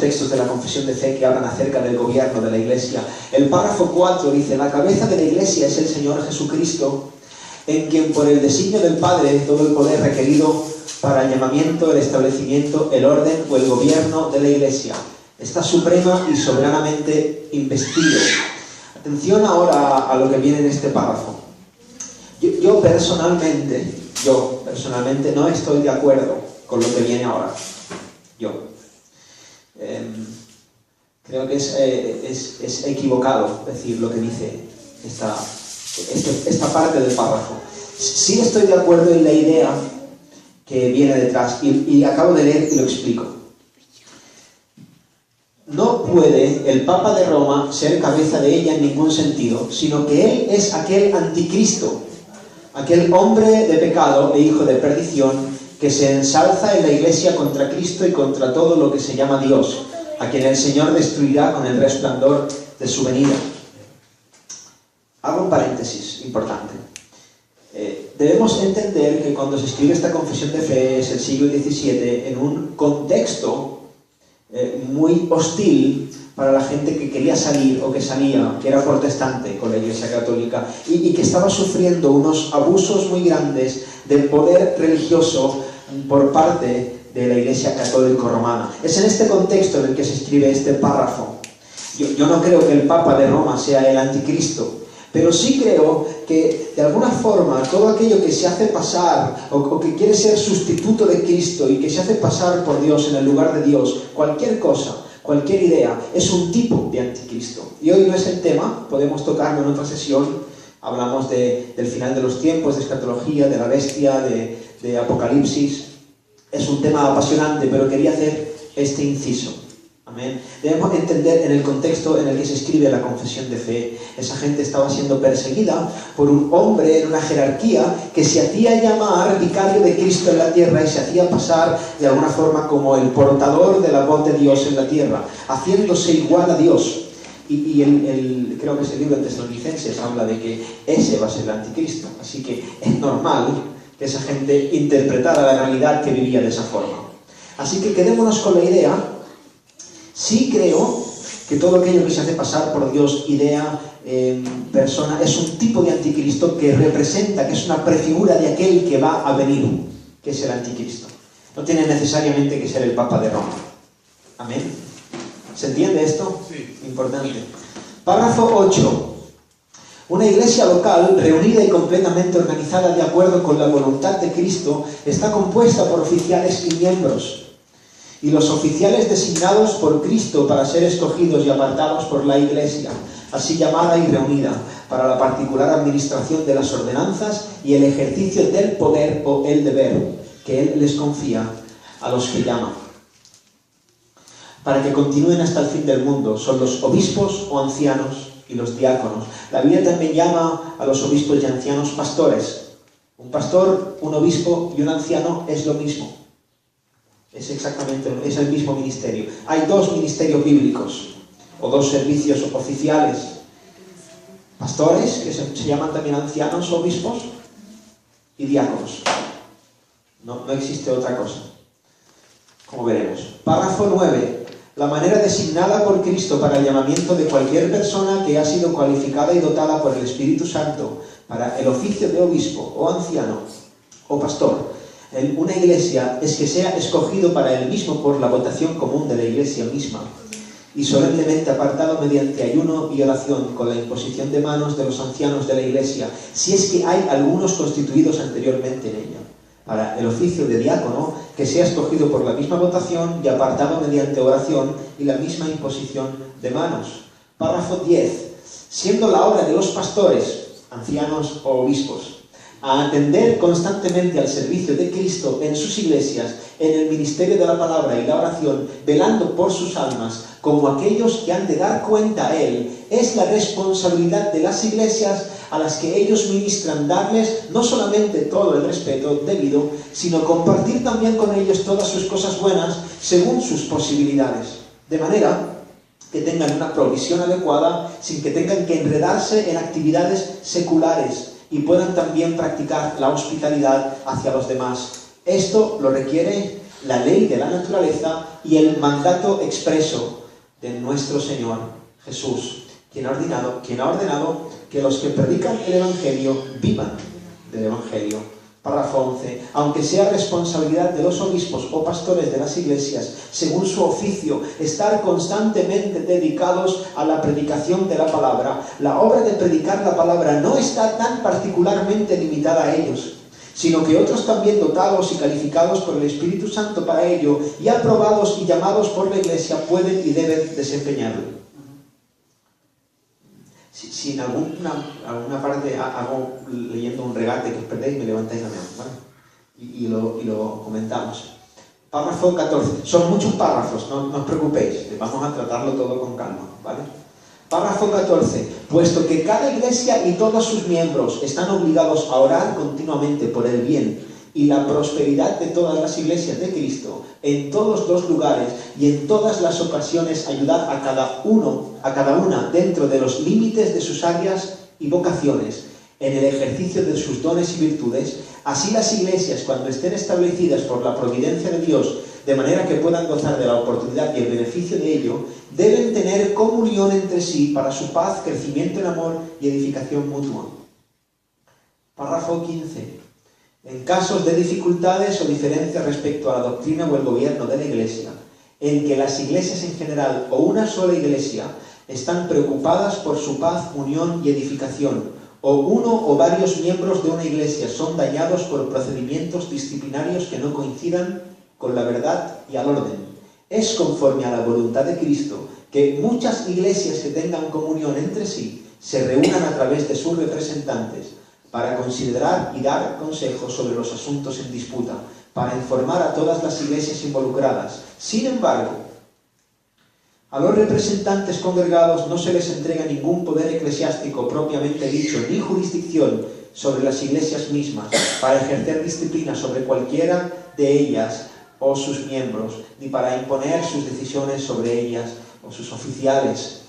textos de la confesión de fe que hablan acerca del gobierno de la Iglesia. El párrafo 4 dice: la cabeza de la Iglesia es el Señor Jesucristo, en quien por el designio del Padre todo el poder requerido para el llamamiento, el establecimiento, el orden o el gobierno de la Iglesia está suprema y soberanamente investido. Atención ahora a lo que viene en este párrafo. Yo personalmente no estoy de acuerdo con lo que viene ahora. Creo que es equivocado decir lo que dice esta parte del párrafo. Sí estoy de acuerdo en la idea que viene detrás, y acabo de leer y lo explico. No puede el Papa de Roma ser cabeza de ella en ningún sentido, sino que él es aquel anticristo, aquel hombre de pecado e hijo de perdición que se ensalza en la Iglesia contra Cristo y contra todo lo que se llama Dios, a quien el Señor destruirá con el resplandor de su venida. Hago un paréntesis importante. Debemos entender que cuando se escribe esta confesión de fe es el siglo XVII, en un contexto muy hostil para la gente que quería salir o que salía, que era protestante con la Iglesia Católica y que estaba sufriendo unos abusos muy grandes de poder religioso por parte de la Iglesia Católica Romana. Es en este contexto en el que se escribe este párrafo. Yo no creo que el Papa de Roma sea el anticristo, pero sí creo que de alguna forma todo aquello que se hace pasar o que quiere ser sustituto de Cristo y que se hace pasar por Dios en el lugar de Dios, cualquier cosa, cualquier idea, es un tipo de anticristo. Y hoy no es el tema, podemos tocarlo en otra sesión. Hablamos del final de los tiempos, de escatología, de la bestia, de Apocalipsis. Es un tema apasionante, pero quería hacer este inciso. Amén. Debemos entender en el contexto en el que se escribe la confesión de fe. Esa gente estaba siendo perseguida por un hombre en una jerarquía que se hacía llamar vicario de Cristo en la tierra y se hacía pasar de alguna forma como el portador de la voz de Dios en la tierra, haciéndose igual a Dios. Y creo que es el libro de Tesalonicenses habla de que ese va a ser el anticristo. Así que es normal que esa gente interpretara la realidad que vivía de esa forma. Así que quedémonos con la idea. Sí creo que todo aquello que se hace pasar por Dios, idea, persona, es un tipo de anticristo que representa, que es una prefigura de aquel que va a venir, que es el anticristo. No tiene necesariamente que ser el Papa de Roma. Amén. ¿Se entiende esto? Sí. Importante. Párrafo 8. Una iglesia local, reunida y completamente organizada de acuerdo con la voluntad de Cristo, está compuesta por oficiales y miembros. Y los oficiales designados por Cristo para ser escogidos y apartados por la Iglesia, así llamada y reunida, para la particular administración de las ordenanzas y el ejercicio del poder o el deber que Él les confía a los que llama, para que continúen hasta el fin del mundo. Son los obispos o ancianos y los diáconos. La Biblia también llama a los obispos y ancianos pastores. Un pastor, un obispo y un anciano es lo mismo. Es el mismo ministerio. Hay dos ministerios bíblicos, o dos servicios oficiales. Pastores, que se llaman también ancianos, obispos, y diáconos. No existe otra cosa, como veremos. Párrafo 9. La manera designada por Cristo para el llamamiento de cualquier persona que ha sido cualificada y dotada por el Espíritu Santo para el oficio de obispo, o anciano, o pastor, en una iglesia, es que sea escogido para él mismo por la votación común de la iglesia misma y solemnemente apartado mediante ayuno y oración con la imposición de manos de los ancianos de la iglesia, si es que hay algunos constituidos anteriormente en ella. Para el oficio de diácono, que sea escogido por la misma votación y apartado mediante oración y la misma imposición de manos. Párrafo 10. Siendo la obra de los pastores, ancianos o obispos, a atender constantemente al servicio de Cristo en sus iglesias, en el ministerio de la palabra y la oración, velando por sus almas, como aquellos que han de dar cuenta a Él, es la responsabilidad de las iglesias a las que ellos ministran darles no solamente todo el respeto debido, sino compartir también con ellos todas sus cosas buenas según sus posibilidades, de manera que tengan una provisión adecuada sin que tengan que enredarse en actividades seculares y puedan también practicar la hospitalidad hacia los demás. Esto lo requiere la ley de la naturaleza y el mandato expreso de nuestro Señor Jesús, quien ha ordenado que los que predican el Evangelio vivan del Evangelio. Párrafo 11. Aunque sea responsabilidad de los obispos o pastores de las iglesias, según su oficio, estar constantemente dedicados a la predicación de la palabra, la obra de predicar la palabra no está tan particularmente limitada a ellos, sino que otros también dotados y calificados por el Espíritu Santo para ello, y aprobados y llamados por la iglesia, pueden y deben desempeñarlo. Si en alguna parte hago leyendo un regate que os perdéis, me levantáis la mano, ¿vale? Y lo comentamos. Párrafo 14. Son muchos párrafos, no os preocupéis, vamos a tratarlo todo con calma, ¿vale? Párrafo 14. Puesto que cada iglesia y todos sus miembros están obligados a orar continuamente por el bien y la prosperidad de todas las iglesias de Cristo, en todos los lugares y en todas las ocasiones ayudar a cada una dentro de los límites de sus áreas y vocaciones, en el ejercicio de sus dones y virtudes, así las iglesias, cuando estén establecidas por la providencia de Dios, de manera que puedan gozar de la oportunidad y el beneficio de ello, deben tener comunión entre sí para su paz, crecimiento en amor y edificación mutua. Párrafo 15. En casos de dificultades o diferencias respecto a la doctrina o el gobierno de la Iglesia, en que las iglesias en general o una sola iglesia están preocupadas por su paz, unión y edificación, o uno o varios miembros de una iglesia son dañados por procedimientos disciplinarios que no coincidan con la verdad y al orden, es conforme a la voluntad de Cristo que muchas iglesias que tengan comunión entre sí se reúnan a través de sus representantes para considerar y dar consejos sobre los asuntos en disputa, para informar a todas las iglesias involucradas. Sin embargo, a los representantes congregados no se les entrega ningún poder eclesiástico propiamente dicho, ni jurisdicción sobre las iglesias mismas, para ejercer disciplina sobre cualquiera de ellas o sus miembros, ni para imponer sus decisiones sobre ellas o sus oficiales.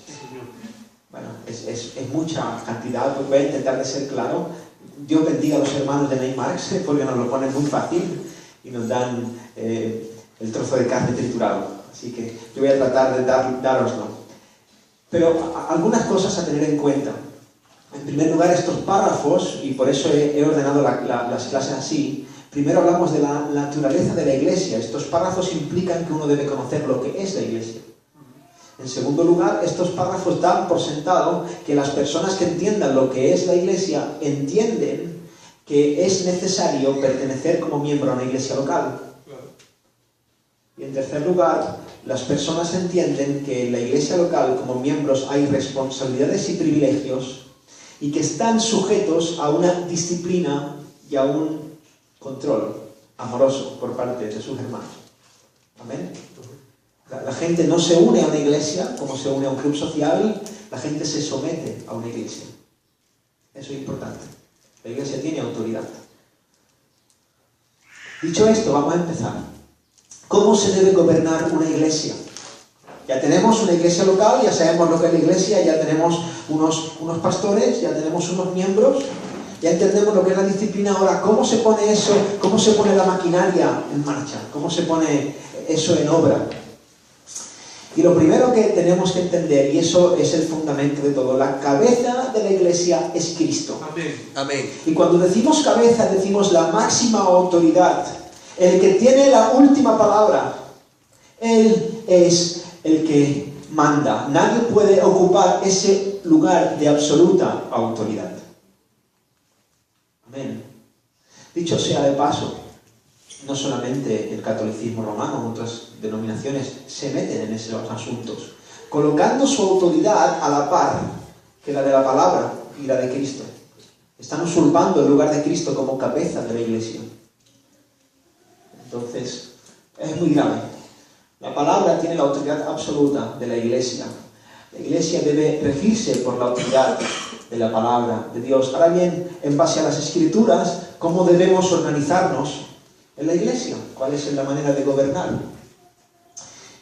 Bueno, es mucha cantidad, pues voy a intentar de ser claro. Dios bendiga a los hermanos de Neymar, porque nos lo ponen muy fácil y nos dan el trozo de carne triturado. Así que yo voy a tratar de daroslo. Pero algunas cosas a tener en cuenta. En primer lugar, estos párrafos, y por eso he ordenado las clases así. Primero hablamos de la naturaleza de la iglesia. Estos párrafos implican que uno debe conocer lo que es la iglesia. En segundo lugar, estos párrafos dan por sentado que las personas que entiendan lo que es la iglesia entienden que es necesario pertenecer como miembro a una iglesia local. Y en tercer lugar, las personas entienden que en la iglesia local como miembros hay responsabilidades y privilegios y que están sujetos a una disciplina y a un control amoroso por parte de sus hermanos. Amén. La gente no se une a una iglesia como se une a un club social, la gente se somete a una iglesia. Eso es importante. La iglesia tiene autoridad. Dicho esto, vamos a empezar. ¿Cómo se debe gobernar una iglesia? Ya tenemos una iglesia local, ya sabemos lo que es la iglesia, ya tenemos unos pastores, ya tenemos unos miembros, ya entendemos lo que es la disciplina. Ahora, ¿cómo se pone eso? ¿Cómo se pone la maquinaria en marcha? ¿Cómo se pone eso en obra? Y lo primero que tenemos que entender, y eso es el fundamento de todo, la cabeza de la iglesia es Cristo. Amén. Amén. Y cuando decimos cabeza, decimos la máxima autoridad, el que tiene la última palabra. Él es el que manda. Nadie puede ocupar ese lugar de absoluta autoridad. Amén. Dicho sea de paso, no solamente el catolicismo romano, otras denominaciones se meten en esos asuntos, colocando su autoridad a la par que la de la palabra y la de Cristo. Están usurpando el lugar de Cristo como cabeza de la iglesia. Entonces, es muy grave. La palabra tiene la autoridad absoluta de la iglesia. La iglesia debe regirse por la autoridad de la palabra de Dios. Ahora bien, en base a las Escrituras, ¿cómo debemos organizarnos en la iglesia? ¿Cuál es la manera de gobernar?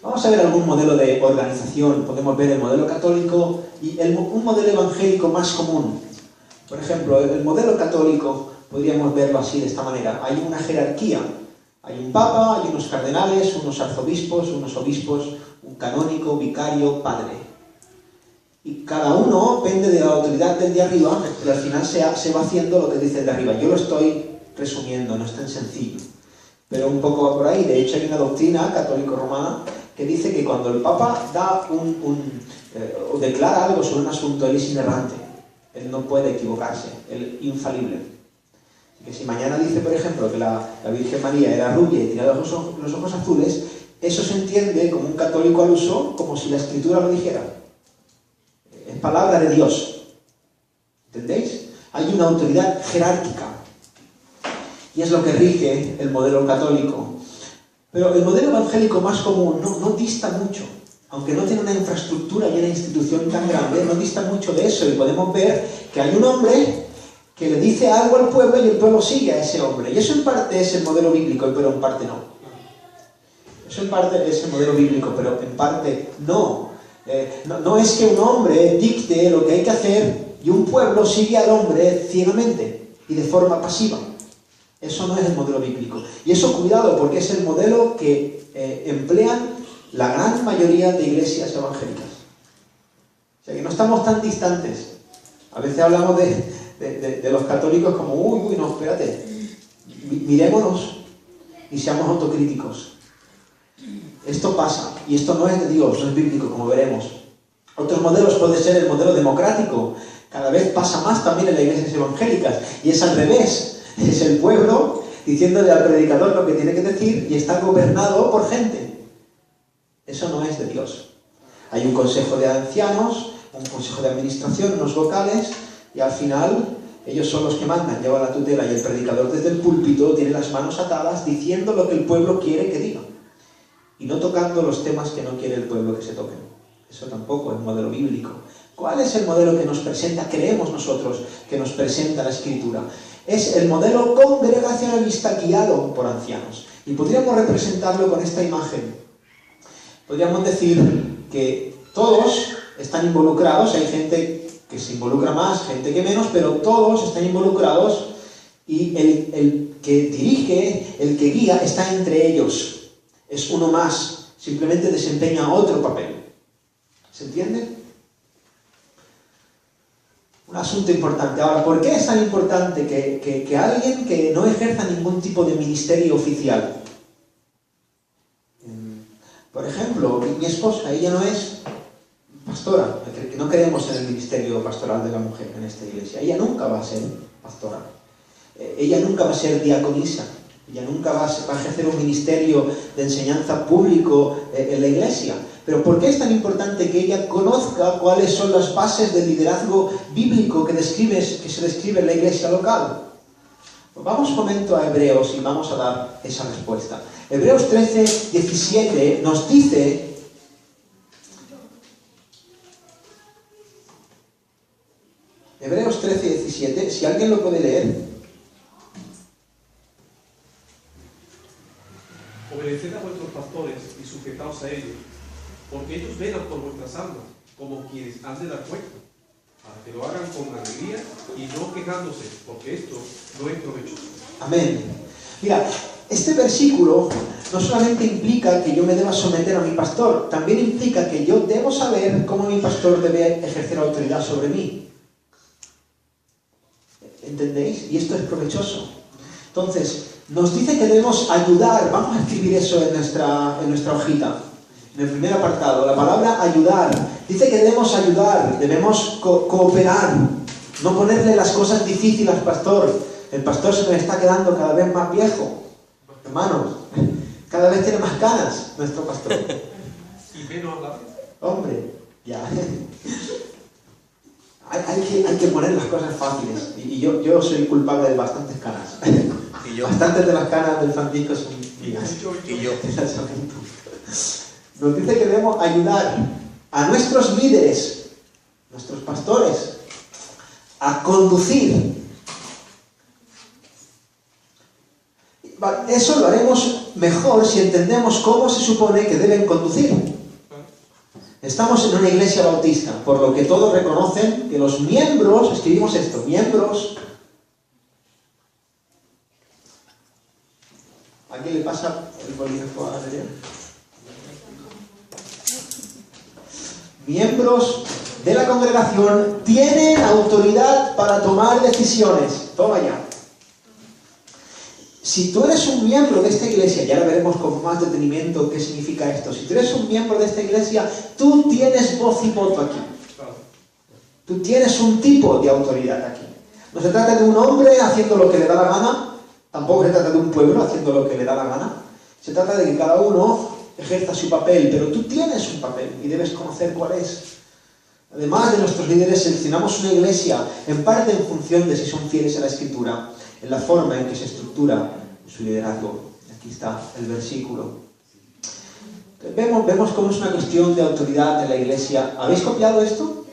Vamos a ver algún modelo de organización. Podemos ver el modelo católico y un modelo evangélico más común. Por ejemplo, el modelo católico podríamos verlo así, de esta manera. Hay una jerarquía. Hay un papa, hay unos cardenales, unos arzobispos, unos obispos, un canónico, vicario, padre. Y cada uno depende de la autoridad del de arriba, pero al final se va haciendo lo que dice el de arriba. Yo lo estoy resumiendo, no es tan sencillo, pero un poco va por ahí. De hecho, hay una doctrina católico-romana que dice que cuando el Papa da o declara algo sobre un asunto, él es inerrante, él no puede equivocarse, él es infalible. Así que si mañana dice, por ejemplo, que la Virgen María era rubia y tenía los ojos azules, eso se entiende como un católico al uso, como si la Escritura lo dijera. Es palabra de Dios. ¿Entendéis? Hay una autoridad jerárquica. Y es lo que rige el modelo católico. Pero el modelo evangélico más común no dista mucho. Aunque no tiene una infraestructura y una institución tan grande, no dista mucho de eso. Y podemos ver que hay un hombre que le dice algo al pueblo y el pueblo sigue a ese hombre. Y eso en parte es el modelo bíblico, pero en parte no. Eso en parte es el modelo bíblico, pero en parte no. No es que un hombre dicte lo que hay que hacer y un pueblo sigue al hombre ciegamente y de forma pasiva. Eso no es el modelo bíblico. Y eso cuidado, porque es el modelo que emplean la gran mayoría de iglesias evangélicas. O sea que no estamos tan distantes. A veces hablamos de los católicos como, uy, no, espérate. Mirémonos y seamos autocríticos. Esto pasa, y esto no es de Dios, no es bíblico, como veremos. Otros modelos puede ser el modelo democrático. Cada vez pasa más también en las iglesias evangélicas. Y es al revés. Es el pueblo diciéndole al predicador lo que tiene que decir y está gobernado por gente. Eso no es de Dios. Hay un consejo de ancianos, un consejo de administración, unos vocales, y al final ellos son los que mandan, llevan la tutela, y el predicador desde el púlpito tiene las manos atadas diciendo lo que el pueblo quiere que diga. Y no tocando los temas que no quiere el pueblo que se toquen. Eso tampoco es modelo bíblico. ¿Cuál es el modelo que nos presenta, creemos nosotros, que nos presenta la Escritura? Es el modelo congregacionalista guiado por ancianos. Y podríamos representarlo con esta imagen. Podríamos decir que todos están involucrados, hay gente que se involucra más, gente que menos, pero todos están involucrados y el que dirige, el que guía, está entre ellos. Es uno más, simplemente desempeña otro papel. ¿Se entiende? Un asunto importante. Ahora, ¿por qué es tan importante que alguien que no ejerza ningún tipo de ministerio oficial? Por ejemplo, mi esposa, ella no es pastora, no creemos en el ministerio pastoral de la mujer en esta iglesia. Ella nunca va a ser pastora. Ella nunca va a ser diaconisa. Ella nunca va a ejercer un ministerio de enseñanza público en la iglesia. Pero ¿por qué es tan importante que ella conozca cuáles son las bases del liderazgo bíblico que se describe en la iglesia local? Pues vamos un momento a Hebreos y vamos a dar esa respuesta. Hebreos 13, 17 nos dice... Hebreos 13, 17, si alguien lo puede leer... Obedeced a vuestros pastores y sujetaos a ellos, porque ellos velan por vuestras almas, como quienes han de dar cuenta, para que lo hagan con alegría y no quejándose, porque esto no es provechoso. Amén. Mira, este versículo no solamente implica que yo me deba someter a mi pastor, también implica que yo debo saber cómo mi pastor debe ejercer autoridad sobre mí. ¿Entendéis? Y esto es provechoso. Entonces, nos dice que debemos ayudar. Vamos a escribir eso en nuestra hojita. En el primer apartado, la palabra ayudar. Dice que debemos ayudar, debemos cooperar. No ponerle las cosas difíciles al pastor. El pastor se nos está quedando cada vez más viejo. Hermanos, cada vez tiene más canas nuestro pastor. Y menos hablar. Hombre, ya. Hay que poner las cosas fáciles. Y yo soy culpable de bastantes canas. Y yo. Bastantes de las canas del Francisco son mías. Y yo. Nos dice que debemos ayudar a nuestros líderes, nuestros pastores, a conducir. Eso lo haremos mejor si entendemos cómo se supone que deben conducir. Estamos en una iglesia bautista, por lo que todos reconocen que los miembros, escribimos esto, miembros, ¿A quién le pasa el bolígrafo a Nerea? Miembros de la congregación tienen autoridad para tomar decisiones. Toma ya. Si tú eres un miembro de esta iglesia, ya ahora veremos con más detenimiento qué significa esto. Si tú eres un miembro de esta iglesia, tú tienes voz y voto aquí. Tú tienes un tipo de autoridad aquí. No se trata de un hombre haciendo lo que le da la gana, tampoco se trata de un pueblo haciendo lo que le da la gana. Se trata de que cada uno ejerza su papel, pero tú tienes un papel y debes conocer cuál es. Además de nuestros líderes, seleccionamos una iglesia en parte en función de si son fieles a la Escritura, en la forma en que se estructura su liderazgo. Aquí está el versículo. Vemos cómo es una cuestión de autoridad de la iglesia. ¿Habéis copiado esto?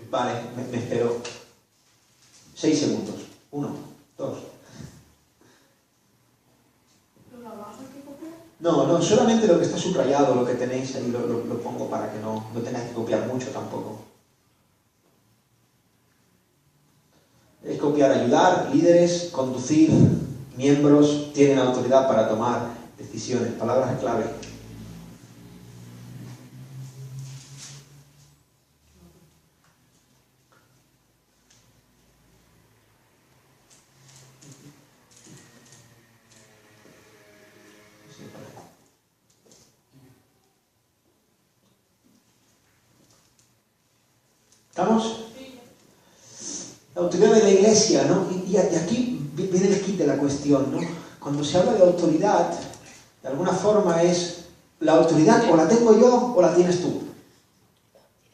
Vale, me espero 6 segundos. 1, 2. No, solamente lo que está subrayado, lo que tenéis ahí, lo pongo para que no tengáis que copiar mucho tampoco. Es copiar, ayudar, líderes, conducir, miembros, tienen autoridad para tomar decisiones, palabras clave. ¿Estamos? La autoridad de la iglesia, ¿no? Y aquí viene el kit de la cuestión, ¿no? Cuando se habla de autoridad, de alguna forma es la autoridad o la tengo yo o la tienes tú,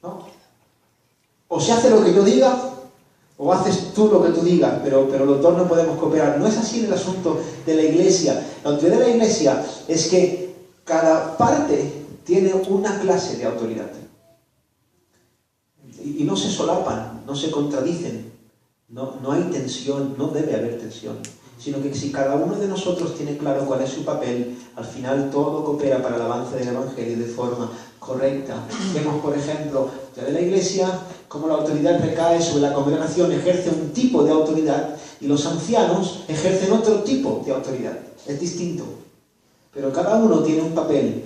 ¿no? O se hace lo que yo diga o haces tú lo que tú digas, pero los dos no podemos cooperar. No es así en el asunto de la iglesia. La autoridad de la iglesia es que cada parte tiene una clase de autoridad. Y no se solapan, no se contradicen, no hay tensión, no debe haber tensión, sino que si cada uno de nosotros tiene claro cuál es su papel, al final todo coopera para el avance del Evangelio de forma correcta. Vemos, por ejemplo, de la iglesia, cómo la autoridad recae sobre la congregación, ejerce un tipo de autoridad, y los ancianos ejercen otro tipo de autoridad. Es distinto, pero cada uno tiene un papel.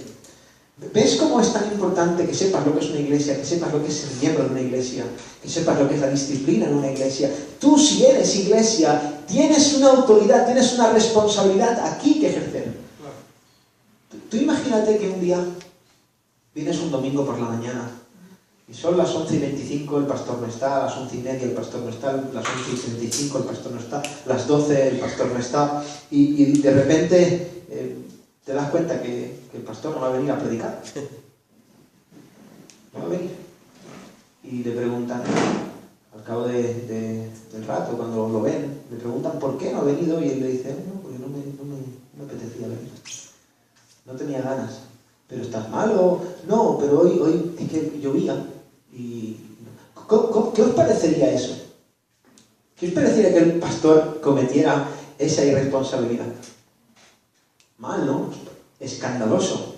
¿Ves cómo es tan importante que sepas lo que es una iglesia, que sepas lo que es ser miembro de una iglesia, que sepas lo que es la disciplina en una iglesia? Tú, si eres iglesia, tienes una autoridad, tienes una responsabilidad aquí que ejercer. Tú imagínate que un día vienes un domingo por la mañana y son las 11:25, el pastor no está, a las 11:30 el pastor no está, las 11:35 el pastor no está, las 12 el pastor no está, y de repente te das cuenta que el pastor no va a venir a predicar. No va a venir. Y le preguntan, al cabo del rato, cuando lo ven, le preguntan por qué no ha venido, y él le dice, no, porque no me apetecía venir. No tenía ganas. ¿Pero estás malo? No, pero hoy es que llovía. Y ¿qué os parecería eso? ¿Qué os parecería que el pastor cometiera esa irresponsabilidad? Mal, ¿no? Escandaloso.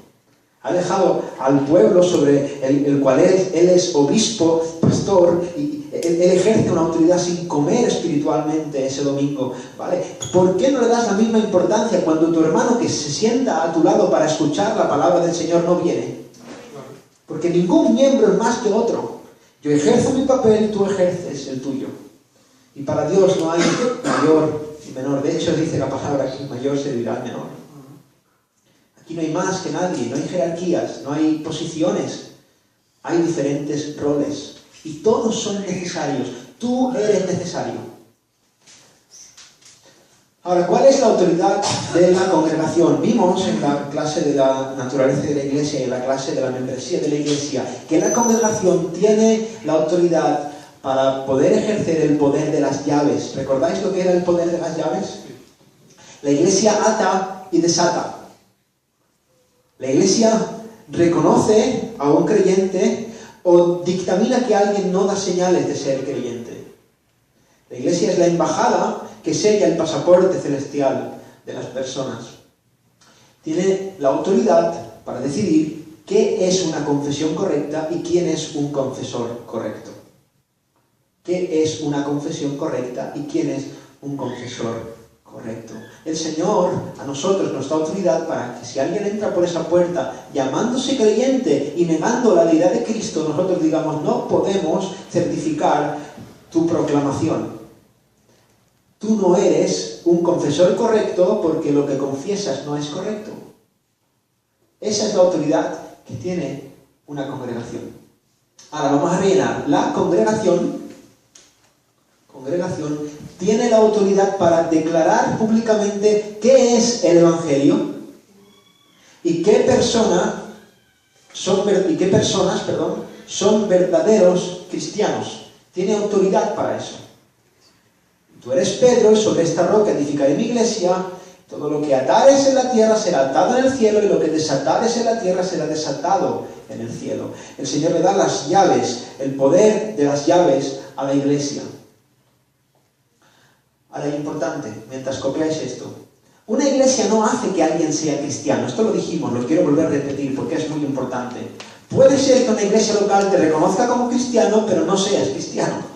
Ha dejado al pueblo sobre el cual él es obispo, pastor, y él ejerce una autoridad sin comer espiritualmente ese domingo, ¿vale? ¿Por qué no le das la misma importancia cuando tu hermano que se sienta a tu lado para escuchar la palabra del Señor no viene? Porque ningún miembro es más que otro. Yo ejerzo mi papel, tú ejerces el tuyo. Y para Dios no hay mayor y menor. De hecho, dice la palabra que el mayor servirá al menor. Aquí no hay más que nadie, no hay jerarquías, no hay posiciones, hay diferentes roles y todos son necesarios. Tú eres necesario. Ahora, ¿cuál es la autoridad de la congregación? Vimos en la clase de la naturaleza de la iglesia y en la clase de la membresía de la iglesia que la congregación tiene la autoridad para poder ejercer el poder de las llaves. ¿Recordáis lo que era el poder de las llaves? La iglesia ata y desata. La iglesia reconoce a un creyente o dictamina que alguien no da señales de ser creyente. La iglesia es la embajada que sella el pasaporte celestial de las personas. Tiene la autoridad para decidir qué es una confesión correcta y quién es un confesor correcto. ¿Qué es una confesión correcta y quién es un confesor correcto. El Señor a nosotros nos da autoridad para que si alguien entra por esa puerta llamándose creyente y negando la deidad de Cristo, nosotros digamos, no podemos certificar tu proclamación. Tú no eres un confesor correcto porque lo que confiesas no es correcto. Esa es la autoridad que tiene una congregación. Ahora vamos a rellenar. La congregación tiene la autoridad para declarar públicamente qué es el Evangelio y qué personas son verdaderos cristianos. Tiene autoridad para eso. Tú eres Pedro y sobre esta roca edificaré mi iglesia. Todo lo que atares en la tierra será atado en el cielo y lo que desatares en la tierra será desatado en el cielo. El Señor le da las llaves, el poder de las llaves a la iglesia. Ahora, importante, mientras copiáis esto, una iglesia no hace que alguien sea cristiano. Esto lo dijimos, lo quiero volver a repetir porque es muy importante. Puede ser que una iglesia local te reconozca como cristiano, pero no seas cristiano.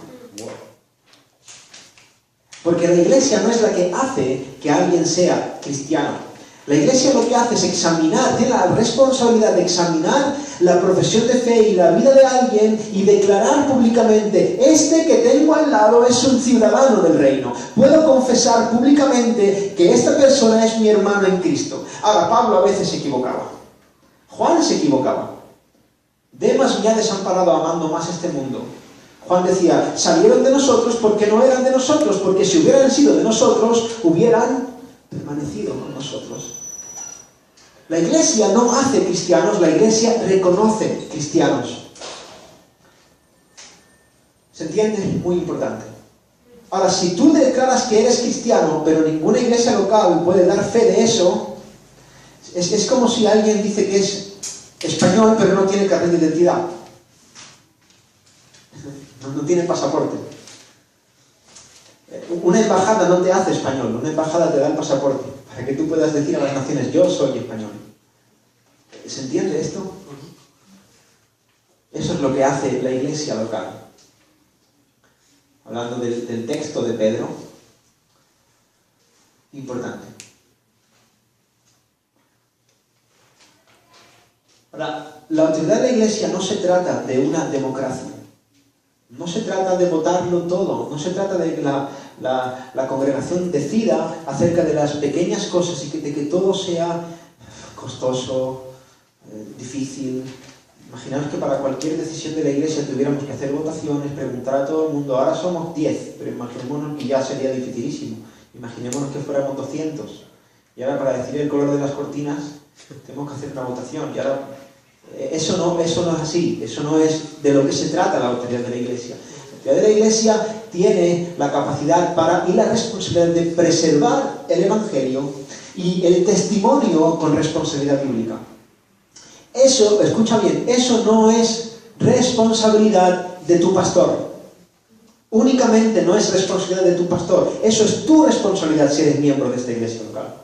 Porque la iglesia no es la que hace que alguien sea cristiano. La iglesia lo que hace es examinar, tiene la responsabilidad de examinar la profesión de fe y la vida de alguien y declarar públicamente, este que tengo al lado es un ciudadano del reino. Puedo confesar públicamente que esta persona es mi hermano en Cristo. Ahora, Pablo a veces se equivocaba. Juan se equivocaba. Demas me ha desamparado amando más este mundo. Juan decía, salieron de nosotros porque no eran de nosotros, porque si hubieran sido de nosotros, hubieran permanecido con nosotros. La iglesia no hace cristianos, la iglesia reconoce cristianos. ¿Se entiende? Muy importante. Ahora, si tú declaras que eres cristiano, pero ninguna iglesia local puede dar fe de eso, es como si alguien dice que es español, pero no tiene carnet de identidad. No tiene pasaporte. Una embajada no te hace español, una embajada te da el pasaporte, para que tú puedas decir a las naciones, yo soy español. ¿Se entiende esto? Eso es lo que hace la iglesia local. Hablando del texto de Pedro, importante. Ahora, la autoridad de la iglesia no se trata de una democracia. No se trata de votarlo todo, no se trata de que la congregación decida acerca de las pequeñas cosas y de que todo sea costoso, difícil. Imaginaos que para cualquier decisión de la iglesia tuviéramos que hacer votaciones, preguntar a todo el mundo. Ahora somos 10, pero imaginémonos que ya sería dificilísimo. Imaginémonos que fuéramos 200. Y ahora para decidir el color de las cortinas tenemos que hacer una votación. Y ahora eso no es así, eso no es de lo que se trata la autoridad de la iglesia. La autoridad de la iglesia tiene la capacidad y la responsabilidad de preservar el evangelio y el testimonio con responsabilidad bíblica. Eso, escucha bien, eso no es responsabilidad de tu pastor. Únicamente no es responsabilidad de tu pastor, eso es tu responsabilidad si eres miembro de esta iglesia local.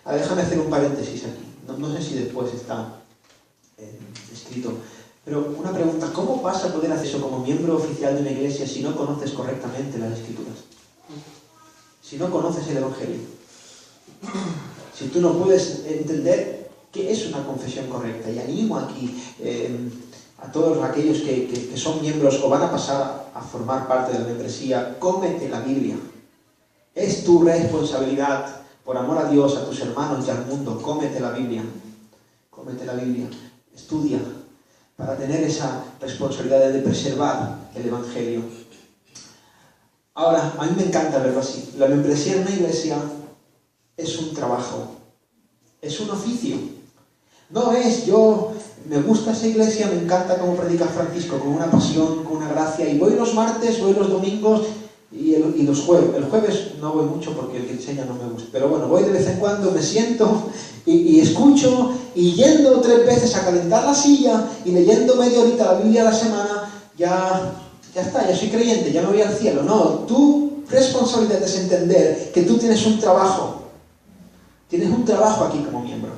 Ahora, déjame hacer un paréntesis aquí, no sé si después está escrito, pero una pregunta, ¿cómo vas a poder hacer eso como miembro oficial de una iglesia si no conoces correctamente las escrituras? Si no conoces el evangelio, si tú no puedes entender qué es una confesión correcta. Y animo aquí a todos aquellos que son miembros o van a pasar a formar parte de la membresía, cómete la Biblia. Es tu responsabilidad, por amor a Dios, a tus hermanos y al mundo, cómete la Biblia. Cómete la Biblia. Estudia para tener esa responsabilidad de preservar el evangelio. Ahora, a mí me encanta verlo así. La membresía en una iglesia es un trabajo, es un oficio. No es yo, me gusta esa iglesia, me encanta cómo predica Francisco, con una pasión, con una gracia, y voy los martes, voy los domingos y los jueves. El jueves no voy mucho porque el que enseña no me gusta, pero bueno, voy de vez en cuando, me siento y escucho, y yendo 3 veces a calentar la silla y leyendo media horita la Biblia a la semana, ya está, ya soy creyente, ya me voy al cielo. No, tu responsabilidad es entender que tú tienes un trabajo. Tienes un trabajo aquí como miembro.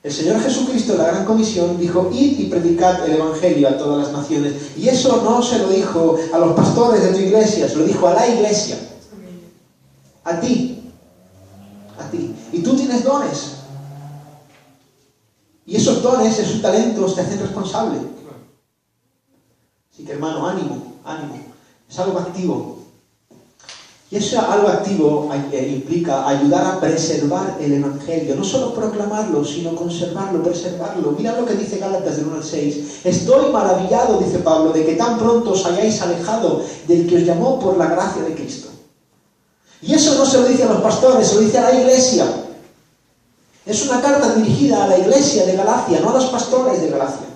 El Señor Jesucristo en la Gran Comisión dijo, id y predicad el Evangelio a todas las naciones. Y eso no se lo dijo a los pastores de tu iglesia, se lo dijo a la iglesia. A ti. A ti. Y tú tienes dones. Y esos dones, esos talentos te hacen responsable. Así que hermano, ánimo, ánimo. Es algo activo. Y eso algo activo implica ayudar a preservar el Evangelio. No solo proclamarlo, sino conservarlo, preservarlo. Mira lo que dice Gálatas del 1 al 6. Estoy maravillado, dice Pablo, de que tan pronto os hayáis alejado del que os llamó por la gracia de Cristo. Y eso no se lo dice a los pastores, se lo dice a la iglesia. Es una carta dirigida a la iglesia de Galacia, no a los pastores de Galacia.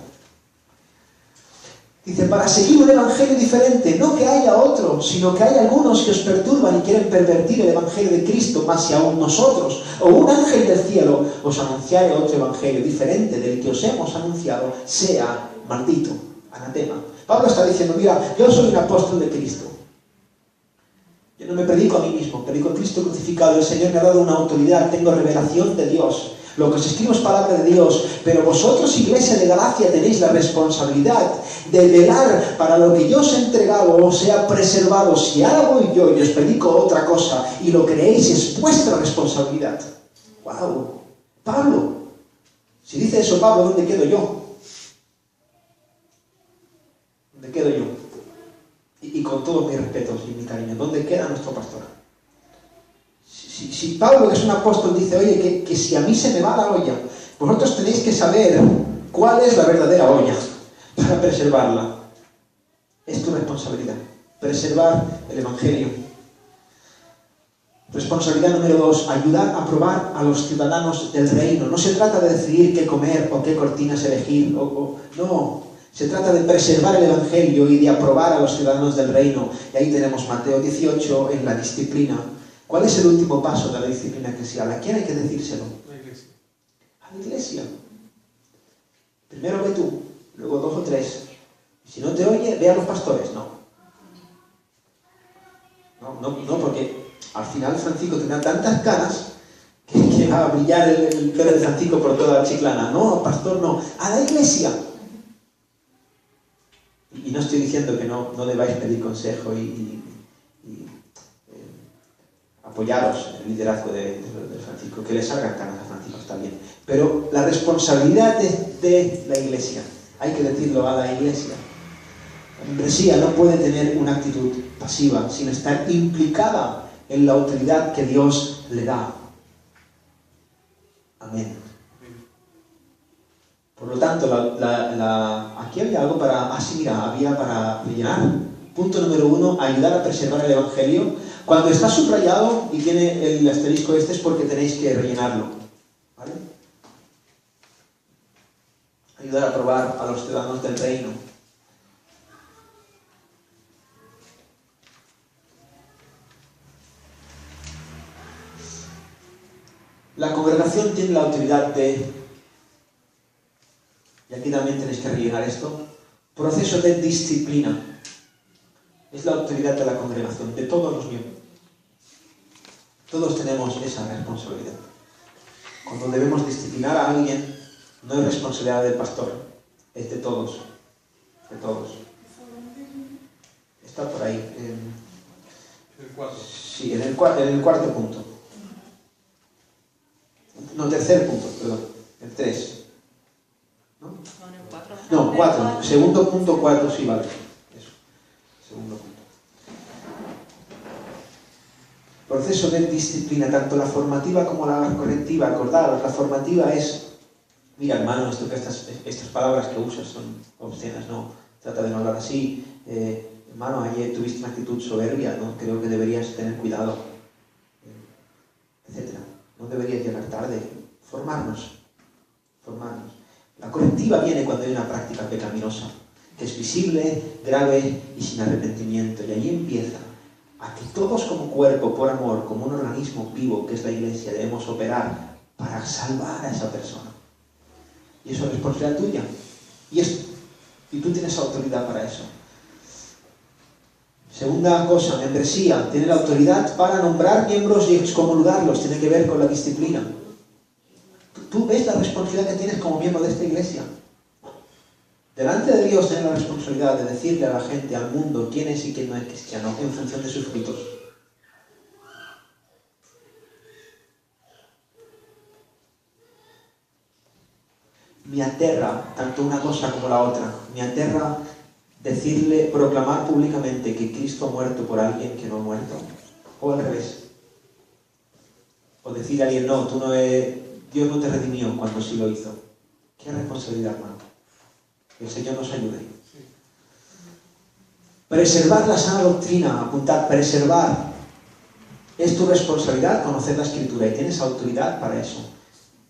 Dice, para seguir un evangelio diferente, no que haya otro, sino que hay algunos que os perturban y quieren pervertir el evangelio de Cristo, más si aún nosotros, o un ángel del cielo, os anunciare otro evangelio diferente del que os hemos anunciado, sea maldito, anatema. Pablo está diciendo, mira, yo soy un apóstol de Cristo. Yo no me predico a mí mismo, predico a Cristo crucificado. El Señor me ha dado una autoridad, tengo revelación de Dios. Lo que os escribo es palabra de Dios, pero vosotros, iglesia de Galacia, tenéis la responsabilidad de velar para lo que yo os he entregado sea preservado. Si ahora voy yo y os predico otra cosa y lo creéis, es vuestra responsabilidad. ¡Wow! Pablo, si dice eso Pablo, ¿dónde quedo yo? ¿Dónde quedo yo? Y con todos mis respetos y mi cariño, ¿dónde queda nuestro pastor? Si Pablo, que es un apóstol, dice, oye, que si a mí se me va la olla, vosotros tenéis que saber cuál es la verdadera olla para preservarla. Es tu responsabilidad, preservar el Evangelio. Responsabilidad número 2, ayudar a probar a los ciudadanos del reino. No se trata de decidir qué comer o qué cortinas elegir, no. Se trata de preservar el Evangelio y de aprobar a los ciudadanos del reino. Y ahí tenemos Mateo 18 en la disciplina. ¿Cuál es el último paso de la disciplina eclesial? ¿A quién hay que decírselo? La iglesia. A la iglesia. Primero ve tú, luego 2 o 3. Si no te oye, ve a los pastores. No, porque al final Francisco tendrá tantas canas que va a brillar el pelo de Francisco por toda la Chiclana. No, pastor, no. A la iglesia. Y no estoy diciendo que no debáis pedir consejo y apoyaros en el liderazgo de Francisco, que le salgan canas a Francisco, está bien. Pero la responsabilidad de la iglesia, hay que decirlo a la iglesia. La membresía no puede tener una actitud pasiva, sino estar implicada en la autoridad que Dios le da. Amén. Por lo tanto, aquí había algo para... había para rellenar. Punto número 1, ayudar a preservar el Evangelio. Cuando está subrayado y tiene el asterisco este es porque tenéis que rellenarlo. ¿Vale? Ayudar a probar a los ciudadanos del reino. La congregación tiene la autoridad de... Y aquí también tenéis que rellenar esto. Proceso de disciplina. Es la autoridad de la congregación, de todos los miembros. Todos tenemos esa responsabilidad. Cuando debemos disciplinar a alguien, no es responsabilidad del pastor, es de todos. De todos. Está por ahí. El 4. Sí, en el cuarto punto. No, tercer punto, perdón. El 3. ¿No? No, 4. Segundo punto, 4, sí, vale. Eso. Segundo punto. Proceso de disciplina, tanto la formativa como la correctiva. Acordaros, la formativa es, mira hermano, estas palabras que usas son obscenas, no, trata de no hablar así. Hermano, ayer tuviste una actitud soberbia, ¿no? Creo que deberías tener cuidado, etc. No deberías llegar tarde. Formarnos. La correctiva viene cuando hay una práctica pecaminosa, que es visible, grave y sin arrepentimiento. Y allí empieza a que todos como cuerpo, por amor, como un organismo vivo que es la iglesia, debemos operar para salvar a esa persona. Y eso es responsabilidad tuya. Y tú tienes autoridad para eso. Segunda cosa, membresía. Tiene la autoridad para nombrar miembros y excomulgarlos. Tiene que ver con la disciplina. Tú ves la responsabilidad que tienes como miembro de esta iglesia. Delante de Dios tienes la responsabilidad de decirle a la gente, al mundo, quién es y quién no es cristiano, en función de sus frutos. me aterra tanto una cosa como la otra. Me aterra proclamar públicamente que Cristo ha muerto por alguien que no ha muerto. O al revés. O decir a alguien, no, Dios no te redimió cuando sí lo hizo. Qué responsabilidad, hermano. Que el Señor nos ayude. Preservar la sana doctrina, apuntad, preservar. Es tu responsabilidad conocer la Escritura y tienes autoridad para eso.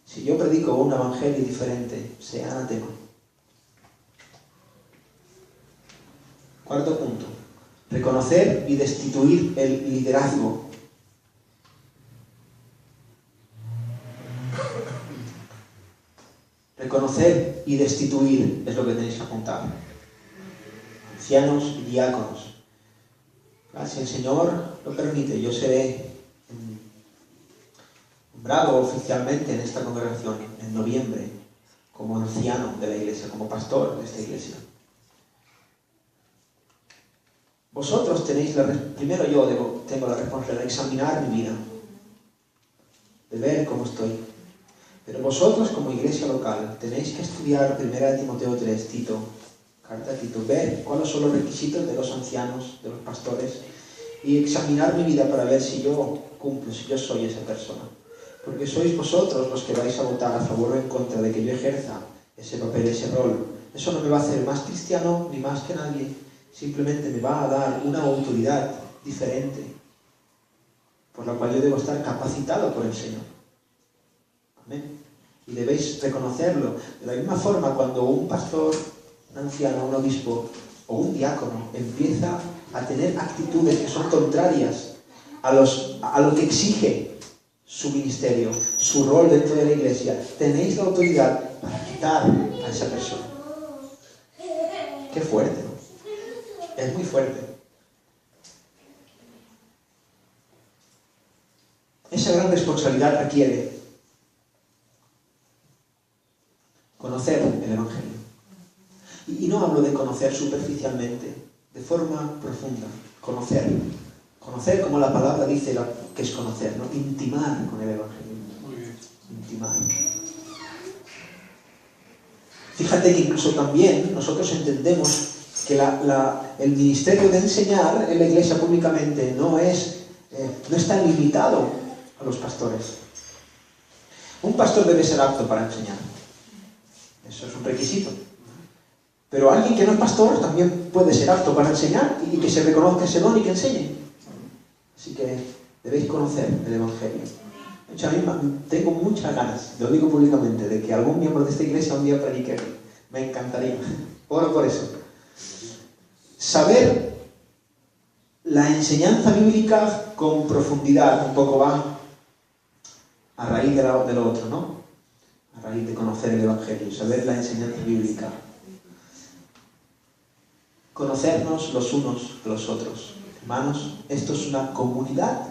Si yo predico un evangelio diferente, sea anatema. Cuarto punto. Reconocer y destituir el liderazgo. Reconocer y destituir es lo que tenéis que apuntar. Ancianos y diáconos. Si el Señor lo permite, yo seré nombrado oficialmente en esta congregación en noviembre como anciano de la iglesia, como pastor de esta iglesia. Vosotros tenéis primero yo tengo la responsabilidad de examinar mi vida, de ver cómo estoy. Pero vosotros como iglesia local tenéis que estudiar 1 Timoteo 3, carta a Tito, ver cuáles son los requisitos de los ancianos, de los pastores, y examinar mi vida para ver si yo cumplo, si yo soy esa persona. Porque sois vosotros los que vais a votar a favor o en contra de que yo ejerza ese papel, ese rol. Eso no me va a hacer más cristiano ni más que nadie. Simplemente me va a dar una autoridad diferente, por la cual yo debo estar capacitado por el Señor. Amén. Y debéis reconocerlo. De la misma forma, cuando un pastor, un anciano, un obispo o un diácono empieza a tener actitudes que son contrarias a lo que exige su ministerio, su rol dentro de la iglesia, tenéis la autoridad para quitar a esa persona. Qué fuerte, ¿no? Es muy fuerte. Esa gran responsabilidad requiere conocer el Evangelio. Y no hablo de conocer superficialmente, de forma profunda. Conocer. Conocer, como la palabra dice, que es conocer, ¿no? Intimar con el Evangelio. Muy bien. Intimar. Fíjate que incluso también nosotros entendemos que el ministerio de enseñar en la iglesia públicamente no está limitado a los pastores. Un pastor debe ser apto para enseñar. Eso es un requisito. Pero alguien que no es pastor también puede ser apto para enseñar y que se reconozca ese don y que enseñe. Así que debéis conocer el Evangelio. De hecho, a mí tengo muchas ganas, lo digo públicamente, de que algún miembro de esta iglesia un día predique. Me encantaría. Oro por eso. Saber la enseñanza bíblica con profundidad, un poco va a raíz de lo otro, ¿no? A raíz de conocer el Evangelio, saber la enseñanza bíblica. Conocernos los unos de los otros. Hermanos, esto es una comunidad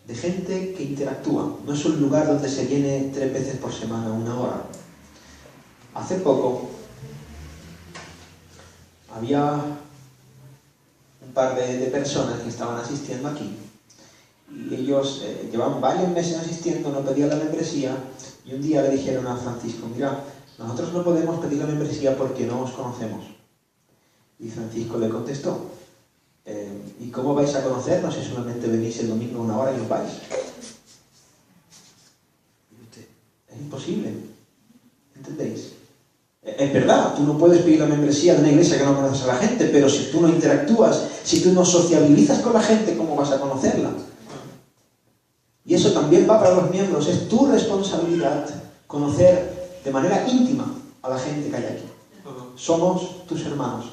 de gente que interactúa. No es un lugar donde se viene 3 veces por semana, 1 hora. Hace poco había un par de personas que estaban asistiendo aquí y ellos llevaban varios meses asistiendo, no pedían la membresía y un día le dijeron a Francisco, mira, nosotros no podemos pedir la membresía porque no os conocemos. Y Francisco le contestó, ¿y cómo vais a conocernos si solamente venís el domingo 1 hora y os vais? Es imposible, ¿entendéis? Es verdad, tú no puedes pedir la membresía de una iglesia que no conoces a la gente, pero si tú no interactúas, si tú no sociabilizas con la gente, ¿cómo vas a conocerla? Y eso también va para los miembros, es tu responsabilidad conocer de manera íntima a la gente que hay aquí. Somos tus hermanos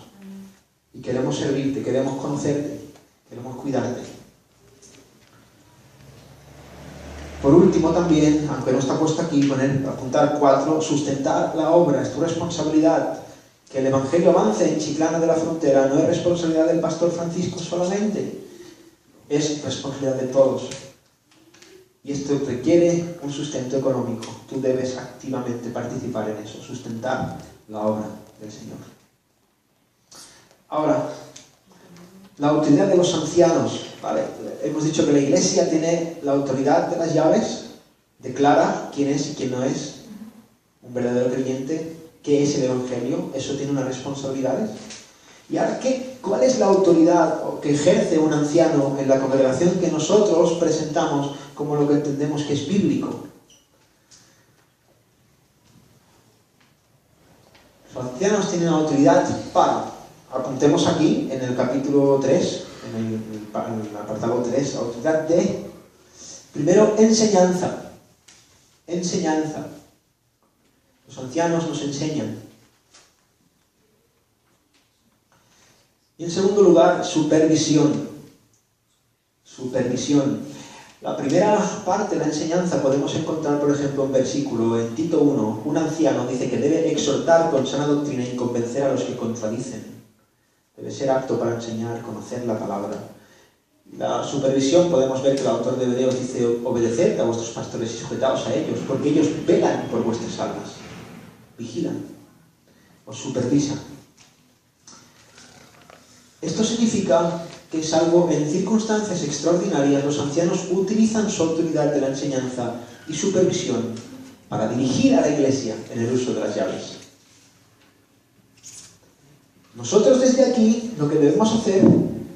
y queremos servirte, queremos conocerte, queremos cuidarte. Por último también, aunque no está puesto aquí, apuntar 4, sustentar la obra, es tu responsabilidad. Que el Evangelio avance en Chiclana de la Frontera no es responsabilidad del pastor Francisco solamente, es responsabilidad de todos. Y esto requiere un sustento económico. Tú debes activamente participar en eso, sustentar la obra del Señor. Ahora, la autoridad de los ancianos, ¿vale? Hemos dicho que la iglesia tiene la autoridad de las llaves, declara quién es y quién no es un verdadero creyente, qué es el Evangelio, eso tiene unas responsabilidades. Y ahora, ¿cuál es la autoridad que ejerce un anciano en la congregación que nosotros presentamos como lo que entendemos que es bíblico? Los ancianos tienen autoridad para, apuntemos aquí en el capítulo 3, en el apartado 3, autoridad de, primero, enseñanza. Enseñanza. Los ancianos nos enseñan. Y en segundo lugar, supervisión. Supervisión. La primera parte de la enseñanza podemos encontrar, por ejemplo, un versículo en Tito 1. Un anciano dice que debe exhortar con sana doctrina y convencer a los que contradicen. Debe ser apto para enseñar, conocer la palabra. La supervisión, podemos ver que el autor de Hebreos dice: obedeced a vuestros pastores y sujetaos a ellos, porque ellos velan por vuestras almas. Vigilan, os supervisan. Esto significa que, salvo en circunstancias extraordinarias, los ancianos utilizan su autoridad de la enseñanza y supervisión para dirigir a la iglesia en el uso de las llaves. Nosotros desde aquí lo que debemos hacer,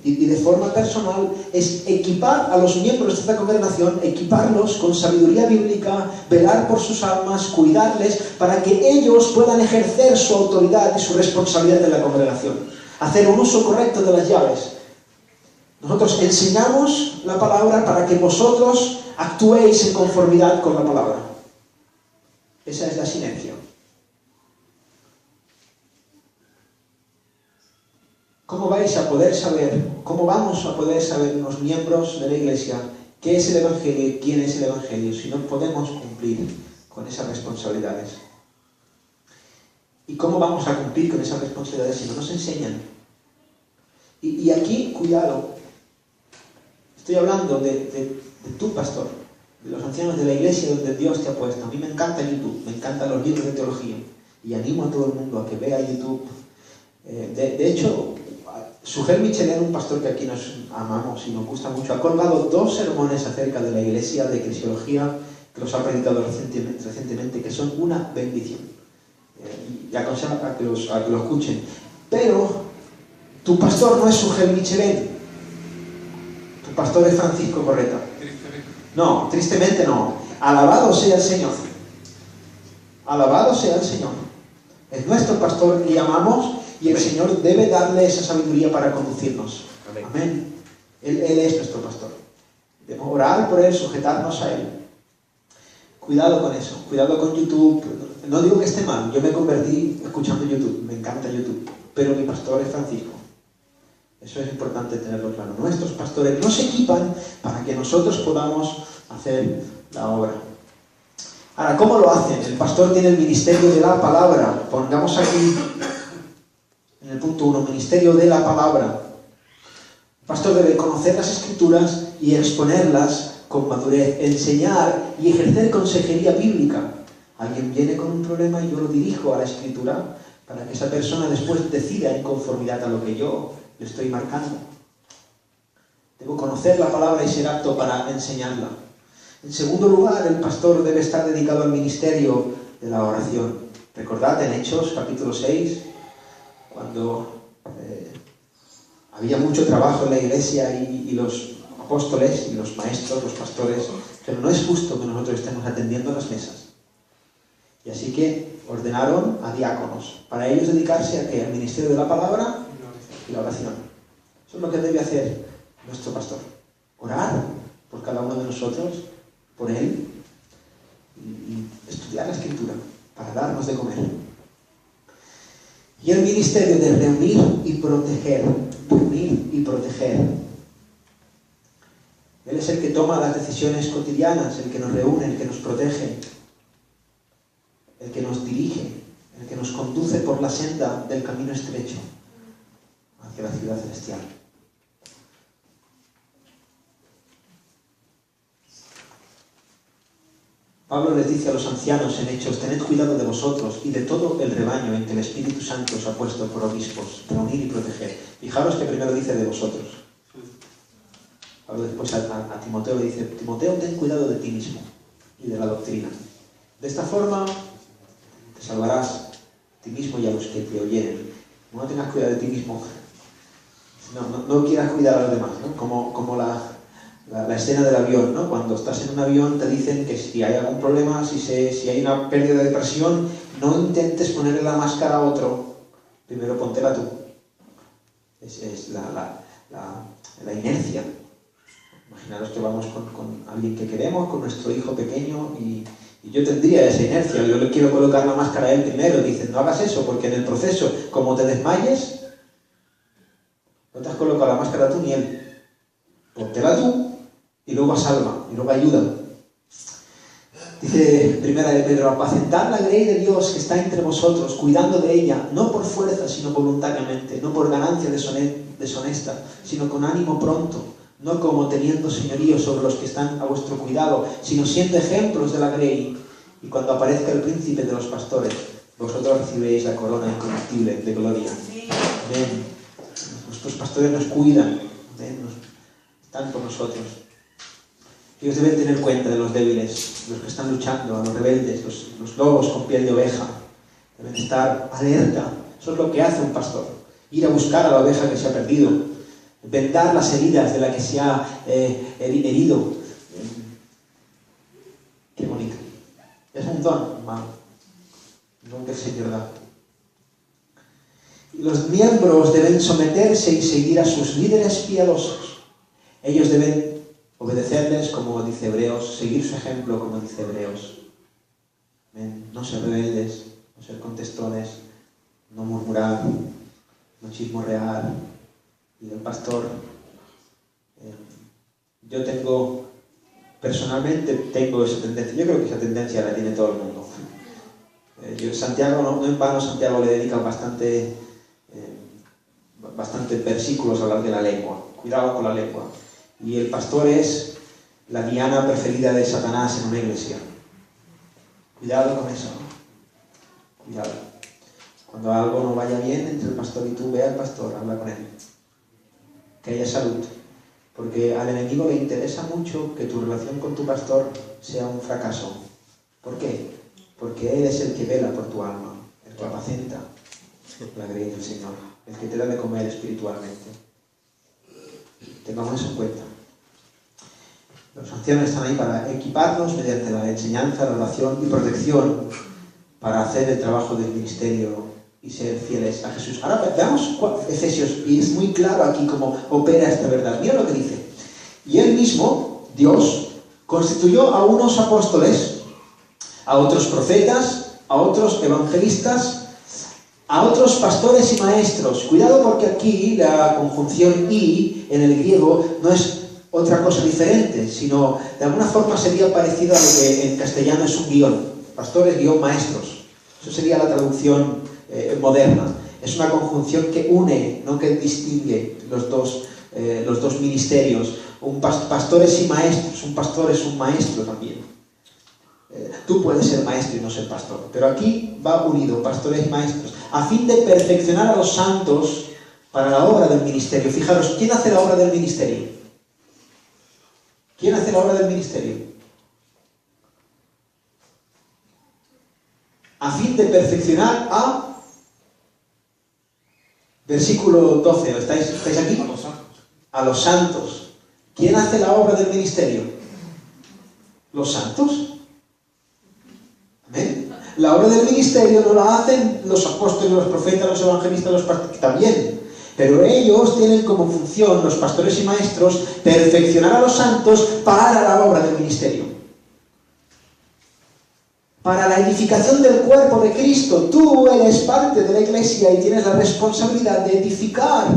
y de forma personal, es equipar a los miembros de esta congregación, equiparlos con sabiduría bíblica, velar por sus almas, cuidarles, para que ellos puedan ejercer su autoridad y su responsabilidad en la congregación. Hacer un uso correcto de las llaves. Nosotros enseñamos la palabra para que vosotros actuéis en conformidad con la palabra. Esa es la sinergia. ¿Cómo vais a poder saber, cómo vamos a poder saber los miembros de la iglesia qué es el Evangelio y quién es el Evangelio si no podemos cumplir con esas responsabilidades? ¿Y cómo vamos a cumplir con esas responsabilidades si no nos enseñan? Y aquí, cuidado, estoy hablando de tu pastor, de los ancianos de la iglesia donde Dios te ha puesto. A mí me encanta YouTube, me encantan los libros de teología y animo a todo el mundo a que vea YouTube. De hecho, Sugel Michelén, un pastor que aquí nos amamos y nos gusta mucho, ha colgado 2 sermones acerca de la iglesia de crisiología que los ha predicado recientemente, que son una bendición. Y aconsejo a que lo escuchen. Pero tu pastor no es Sugel Michelén. Tu pastor es Francisco Correta. No, tristemente no. Alabado sea el Señor. Alabado sea el Señor. Es nuestro pastor y amamos, y el Señor debe darle esa sabiduría para conducirnos. Amén. Él es nuestro pastor. Debemos orar por él, sujetarnos a él. Cuidado con eso, cuidado con YouTube. No digo que esté mal, yo me convertí escuchando YouTube, me encanta YouTube, pero mi pastor es Francisco. Eso es importante tenerlo claro. Nuestros pastores nos equipan para que nosotros podamos hacer la obra. Ahora, ¿cómo lo hacen? El pastor tiene el ministerio de la palabra. Pongamos aquí, en el punto 1, ministerio de la palabra. El pastor debe conocer las Escrituras y exponerlas con madurez, enseñar y ejercer consejería bíblica. Alguien viene con un problema y yo lo dirijo a la Escritura para que esa persona después decida en conformidad a lo que yo le estoy marcando. Debo conocer la palabra y ser apto para enseñarla. En segundo lugar, el pastor debe estar dedicado al ministerio de la oración. Recordad en Hechos, capítulo 6, cuando había mucho trabajo en la iglesia y los apóstoles y los maestros, los pastores, pero no es justo que nosotros estemos atendiendo las mesas. Y así que ordenaron a diáconos, para ellos dedicarse a ¿qué? Al ministerio de la palabra y la oración. Eso es lo que debe hacer nuestro pastor. Orar por cada uno de nosotros, por él, y estudiar la Escritura para darnos de comer. Y el ministerio de reunir y proteger. Reunir y proteger. Él es el que toma las decisiones cotidianas, el que nos reúne, el que nos protege, el que nos dirige, el que nos conduce por la senda del camino estrecho hacia la ciudad celestial. Pablo les dice a los ancianos en Hechos: tened cuidado de vosotros y de todo el rebaño en que el Espíritu Santo os ha puesto por obispos, reunir y proteger. Fijaros que primero dice de vosotros. Pablo después a Timoteo le dice: Timoteo, ten cuidado de ti mismo y de la doctrina. De esta forma te salvarás a ti que te oyeren. No tengas cuidado de ti mismo. No quieras cuidar a los demás, ¿no? Como la escena del avión, ¿no? Cuando estás en un avión te dicen que si hay algún problema, si hay una pérdida de presión, no intentes ponerle la máscara a otro. Primero póntela tú. Es la inercia. Imaginaros que vamos con alguien que queremos, con nuestro hijo pequeño, y yo tendría esa inercia. Yo le quiero colocar la máscara a él primero. Dicen, no hagas eso, porque en el proceso, como te desmayes, no te has colocado la máscara tú ni él. Póntela tú, y luego salva, y luego ayuda. Dice Primera de Pedro, apacentad la grey de Dios que está entre vosotros, cuidando de ella, no por fuerza, sino voluntariamente, no por ganancia deshonesta, sino con ánimo pronto, no como teniendo señorío sobre los que están a vuestro cuidado, sino siendo ejemplos de la grey, y cuando aparezca el príncipe de los pastores, vosotros recibiréis la corona incorruptible de gloria. Amén. Nuestros pastores nos cuidan, amén, están con nosotros. Ellos deben tener cuenta de los débiles, los que están luchando, a los rebeldes, los lobos con piel de oveja. Deben estar alerta. Eso es lo que hace un pastor. Ir a buscar a la oveja que se ha perdido. Vendar las heridas de la que se ha herido. Qué bonito. Es un don, hermano. Un don que el Señor da. Y los miembros deben someterse y seguir a sus líderes piadosos. Ellos deben obedecerles, como dice Hebreos, seguir su ejemplo, como dice Hebreos. No ser rebeldes, no ser contestones, no murmurar, no chismorrear. Y el pastor, yo personalmente tengo esa tendencia. Yo creo que esa tendencia la tiene todo el mundo. Santiago, no en vano, Santiago le dedica bastante versículos a hablar de la lengua. Cuidado con la lengua. Y el pastor es la diana preferida de Satanás en una iglesia. Cuidado con eso. Cuidado. Cuando algo no vaya bien entre el pastor y tú, ve al pastor, habla con él. Que haya salud. Porque al enemigo le interesa mucho que tu relación con tu pastor sea un fracaso. ¿Por qué? Porque él es el que vela por tu alma, el que apacenta la grey del Señor, el que te da de comer espiritualmente. Tengamos eso en cuenta. Los ancianos están ahí para equiparnos mediante la enseñanza, la oración y protección para hacer el trabajo del ministerio y ser fieles a Jesús. Ahora veamos Efesios, y es muy claro aquí cómo opera esta verdad. Mira lo que dice. Y él mismo, Dios, constituyó a unos apóstoles, a otros profetas, a otros evangelistas, a otros pastores y maestros. Cuidado, porque aquí la conjunción y en el griego no es otra cosa diferente, sino de alguna forma sería parecido a lo que en castellano es un guión. Pastores, guión, maestros. Eso sería la traducción moderna. Es una conjunción que une, no que distingue los dos ministerios. Pastores y maestros. Un pastor es un maestro también. Tú puedes ser maestro y no ser pastor, pero aquí va unido, pastores y maestros, a fin de perfeccionar a los santos para la obra del ministerio. Fijaros, ¿quién hace la obra del ministerio? ¿Quién hace la obra del ministerio? A fin de perfeccionar a... Versículo 12, ¿estáis aquí? A los santos. ¿Quién hace la obra del ministerio? ¿Los santos? ¿Amén? La obra del ministerio no la hacen los apóstoles, los profetas, los evangelistas, los pastores, también. Pero ellos tienen como función, los pastores y maestros, perfeccionar a los santos para la obra del ministerio. Para la edificación del cuerpo de Cristo. Tú eres parte de la iglesia y tienes la responsabilidad de edificar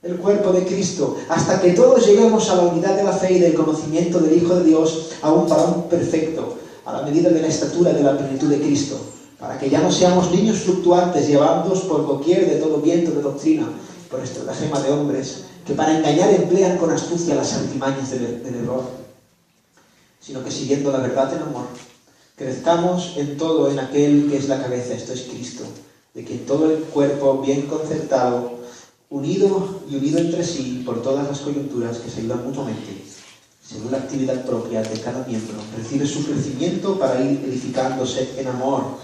el cuerpo de Cristo, hasta que todos lleguemos a la unidad de la fe y del conocimiento del Hijo de Dios, a un varón perfecto, a la medida de la estatura de la plenitud de Cristo, para que ya no seamos niños fluctuantes, llevados por doquier de todo viento de doctrina, por estratagema de hombres, que para engañar emplean con astucia las artimañas del error, sino que siguiendo la verdad en amor, crezcamos en todo en aquel que es la cabeza, esto es Cristo, de quien todo el cuerpo bien concertado, unido entre sí por todas las coyunturas que se ayudan mutuamente, según la actividad propia de cada miembro, recibe su crecimiento para ir edificándose en amor.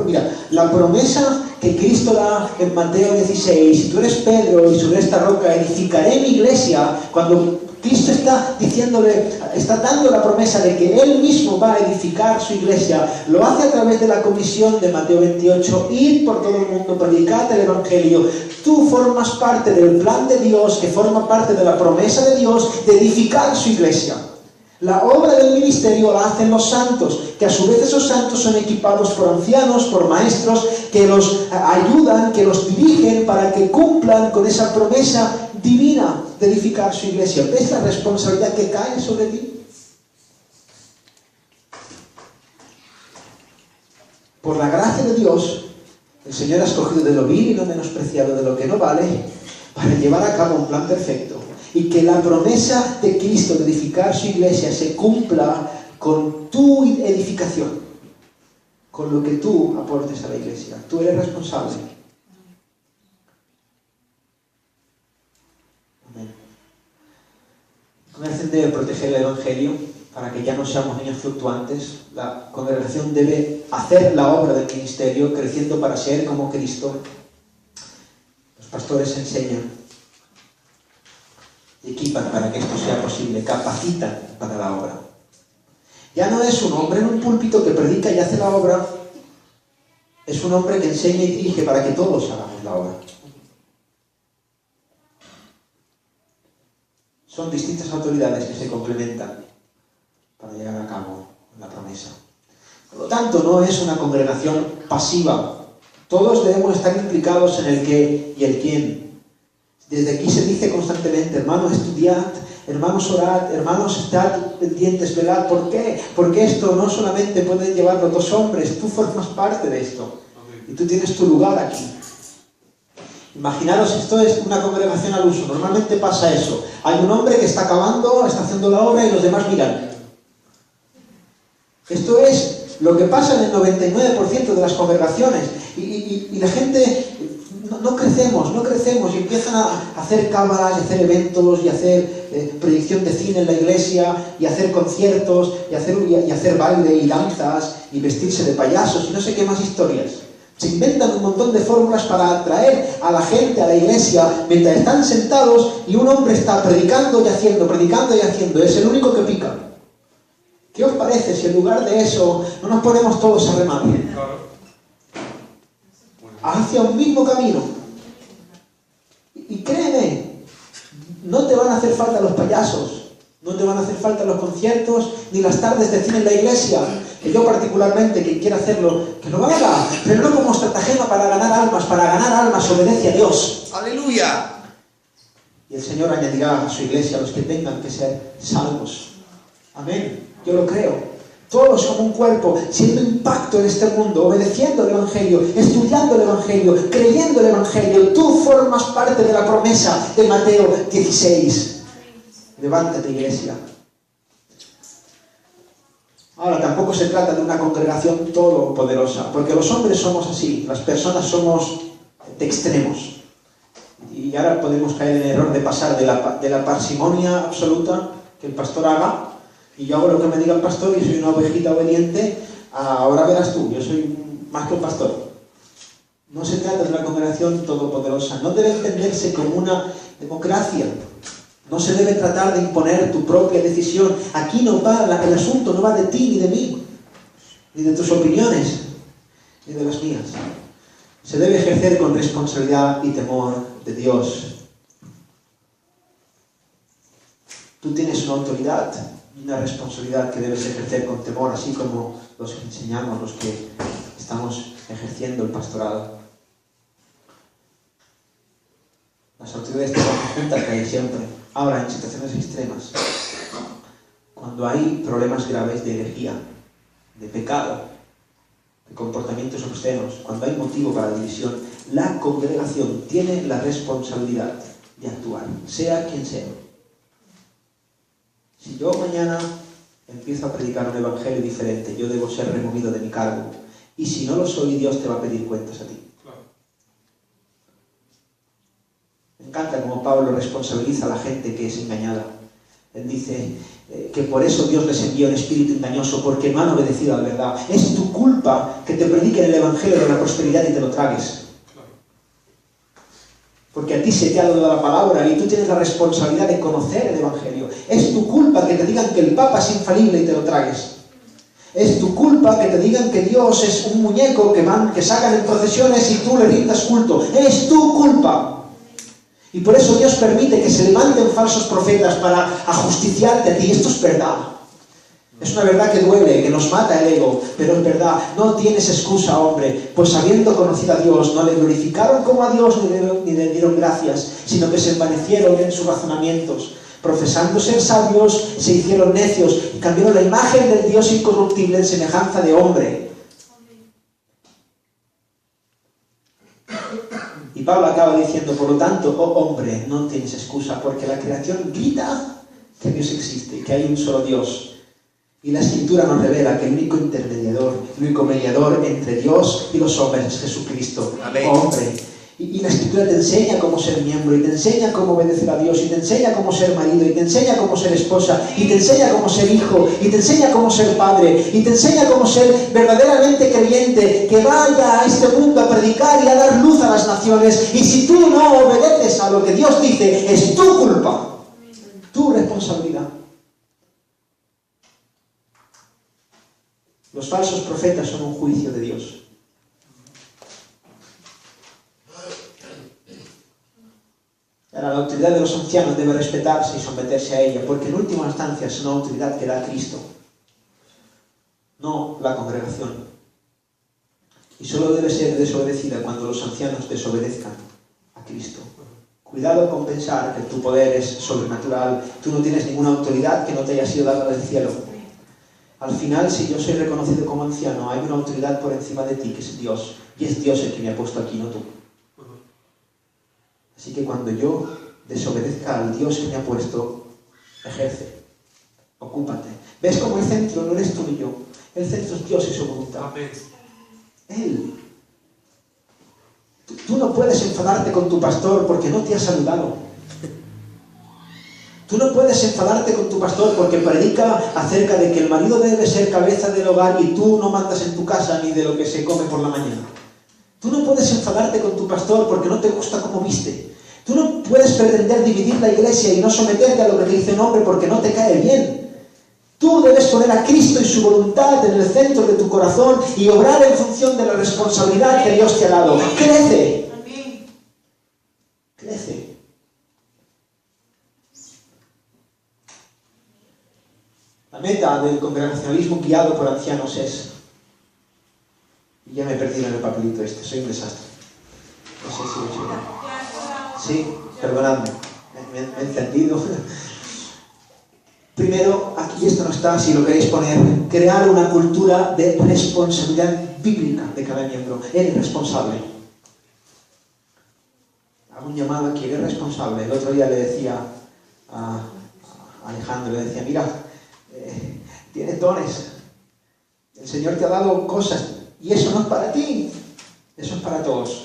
Mira, la promesa que Cristo da en Mateo 16, si tú eres Pedro y sobre esta roca edificaré mi iglesia, cuando Cristo está dando la promesa de que Él mismo va a edificar su iglesia, lo hace a través de la comisión de Mateo 28, ir por todo el mundo, predicad el Evangelio. Tú formas parte del plan de Dios, que forma parte de la promesa de Dios de edificar su iglesia. La obra del ministerio la hacen los santos, que a su vez esos santos son equipados por ancianos, por maestros, que los ayudan, que los dirigen para que cumplan con esa promesa divina de edificar su iglesia. ¿Ves la responsabilidad que cae sobre ti? Por la gracia de Dios, el Señor ha escogido de lo vil y lo menospreciado, de lo que no vale, para llevar a cabo un plan perfecto. Y que la promesa de Cristo de edificar su iglesia se cumpla con tu edificación, con lo que tú aportes a la iglesia. Tú eres responsable. Amén. Congregación debe proteger el Evangelio para que ya no seamos niños fluctuantes. La congregación debe hacer la obra del ministerio, creciendo para ser como Cristo. Los pastores enseñan, equipan para que esto sea posible, capacitan para la obra. Ya no es un hombre en un púlpito que predica y hace la obra, es un hombre que enseña y dirige para que todos hagamos la obra. Son distintas autoridades que se complementan para llegar a cabo la promesa. Por lo tanto, no es una congregación pasiva. Todos debemos estar implicados en el qué y el quién. Desde aquí se dice constantemente, hermanos, estudiad, hermanos, orad, hermanos, estad pendientes, velad. ¿Por qué? Porque esto no solamente pueden llevarlo dos hombres, tú formas parte de esto. Y tú tienes tu lugar aquí. Imaginaros, esto es una congregación al uso. Normalmente pasa eso. Hay un hombre que está acabando, está haciendo la obra y los demás miran. Esto es lo que pasa en el 99% de las congregaciones. Y la gente... No crecemos y empiezan a hacer cámaras y hacer eventos y hacer proyección de cine en la iglesia y hacer conciertos y hacer baile y danzas y vestirse de payasos y no sé qué más historias. Se inventan un montón de fórmulas para atraer a la gente a la iglesia mientras están sentados y un hombre está predicando y haciendo, es el único que pica. ¿Qué os parece si en lugar de eso no nos ponemos todos a remar hacia un mismo camino? Y créeme, no te van a hacer falta los payasos, no te van a hacer falta los conciertos, ni las tardes de cine en la iglesia, que yo particularmente, quien quiera hacerlo, que lo haga, pero no como estratagema para ganar almas obedece a Dios. ¡Aleluya! Y el Señor añadirá a su iglesia a los que tengan que ser salvos. Amén, yo lo creo. Todos como un cuerpo, siendo impacto en este mundo, obedeciendo el Evangelio, estudiando el Evangelio, creyendo el Evangelio. Tú formas parte de la promesa de Mateo 16. Levántate, iglesia. Ahora, tampoco se trata de una congregación todopoderosa, porque los hombres somos así, las personas somos de extremos. Y ahora podemos caer en el error de pasar de la parsimonia absoluta que el pastor haga, y yo hago lo que me diga el pastor y soy una ovejita obediente, ahora verás tú, yo soy más que un pastor. No se trata de una congregación todopoderosa, no debe entenderse como una democracia, no se debe tratar de imponer tu propia decisión. Aquí no va, el asunto no va de ti ni de mí, ni de tus opiniones, ni de las mías. Se debe ejercer con responsabilidad y temor de Dios. Tú tienes una autoridad, una responsabilidad que debes ejercer con temor, así como los que enseñamos, los que estamos ejerciendo el pastorado. Las autoridades trabajan juntas casi siempre. Ahora, en situaciones extremas, cuando hay problemas graves de herejía, de pecado, de comportamientos obscenos, cuando hay motivo para división, la congregación tiene la responsabilidad de actuar, sea quien sea. Si yo mañana empiezo a predicar un evangelio diferente, yo debo ser removido de mi cargo. Y si no lo soy, Dios te va a pedir cuentas a ti. Claro. Me encanta cómo Pablo responsabiliza a la gente que es engañada. Él dice que por eso Dios les envía un espíritu engañoso, porque no han obedecido a la verdad. Es tu culpa que te prediquen el evangelio de la prosperidad y te lo tragues. Porque a ti se te ha dado la palabra y tú tienes la responsabilidad de conocer el evangelio. Es tu culpa que te digan que el Papa es infalible y te lo tragues. Es tu culpa que te digan que Dios es un muñeco que sacan en procesiones y tú le rindas culto. Es tu culpa. Y por eso Dios permite que se levanten falsos profetas para ajusticiarte a ti. Esto es verdad. Es una verdad que duele, que nos mata el ego, pero es verdad. No tienes excusa, hombre, pues habiendo conocido a Dios, no le glorificaron como a Dios ni le dieron gracias, sino que se envanecieron en sus razonamientos. Profesando ser sabios, se hicieron necios y cambiaron la imagen del Dios incorruptible en semejanza de hombre. Y Pablo acaba diciendo, por lo tanto, oh hombre, no tienes excusa, porque la creación grita que Dios existe, que hay un solo Dios. Y la Escritura nos revela que el único intermediador, el único mediador entre Dios y los hombres es Jesucristo. Amén. Hombre. Y la Escritura te enseña cómo ser miembro, y te enseña cómo obedecer a Dios, y te enseña cómo ser marido, y te enseña cómo ser esposa, y te enseña cómo ser hijo, y te enseña cómo ser padre, y te enseña cómo ser verdaderamente creyente, que vaya a este mundo a predicar y a dar luz a las naciones. Y si tú no obedeces a lo que Dios dice, es tu culpa, tu responsabilidad. Los falsos profetas son un juicio de Dios. Ahora, la autoridad de los ancianos debe respetarse y someterse a ella, porque en última instancia es una autoridad que da Cristo, no la congregación. Y solo debe ser desobedecida cuando los ancianos desobedezcan a Cristo. Cuidado con pensar que tu poder es sobrenatural. Tú no tienes ninguna autoridad que no te haya sido dada del cielo. Al final, si yo soy reconocido como anciano, hay una autoridad por encima de ti, que es Dios. Y es Dios el que me ha puesto aquí, no tú. Así que cuando yo desobedezca al Dios que me ha puesto, ejerce, ocúpate. ¿Ves cómo el centro no eres tú ni yo? El centro es Dios y su voluntad. Él. Tú no puedes enfadarte con tu pastor porque no te ha saludado. Tú no puedes enfadarte con tu pastor porque predica acerca de que el marido debe ser cabeza del hogar y tú no mandas en tu casa ni de lo que se come por la mañana. Tú no puedes enfadarte con tu pastor porque no te gusta cómo viste. Tú no puedes pretender dividir la iglesia y no someterte a lo que te dice un hombre porque no te cae bien. Tú debes poner a Cristo y su voluntad en el centro de tu corazón y obrar en función de la responsabilidad que Dios te ha dado. Crece. Crece. La meta del congregacionalismo guiado por ancianos es... Y ya me he perdido en el papelito este, soy un desastre. No sé si lo he hecho bien. Sí, perdonadme, me he encendido. Primero, aquí esto no está, si lo queréis poner, crear una cultura de responsabilidad bíblica de cada miembro. Eres responsable. Hago un llamado aquí, eres responsable. El otro día le decía a Alejandro, le decía, mira, tienes dones. El Señor te ha dado cosas y eso no es para ti, eso es para todos.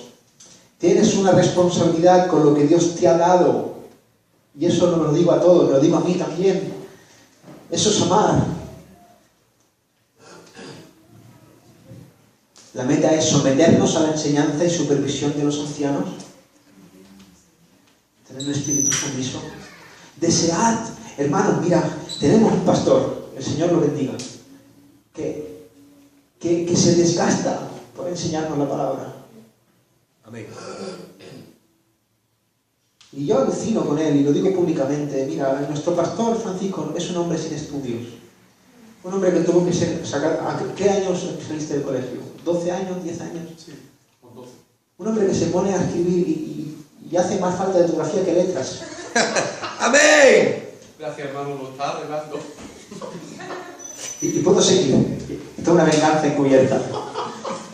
Tienes una responsabilidad con lo que Dios te ha dado. Y eso no lo digo a todos, me lo digo a mí también. Eso es amar. La meta es someternos a la enseñanza y supervisión de los ancianos. Tener un espíritu sumiso. Desead, hermanos, mira, tenemos un pastor, el Señor lo bendiga, que se desgasta por enseñarnos la palabra. Amén. Y yo alucino con él y lo digo públicamente. Mira, nuestro pastor Francisco es un hombre sin estudios. Un hombre que tuvo que sacar... ¿A qué años saliste del colegio? ¿12 años? ¿10 años? Sí, con 12. Un hombre que se pone a escribir y hace más falta de ortografía que letras. ¡Amén! Gracias, hermano, lo está arreglando. Y puedo seguir. Esto es una venganza encubierta.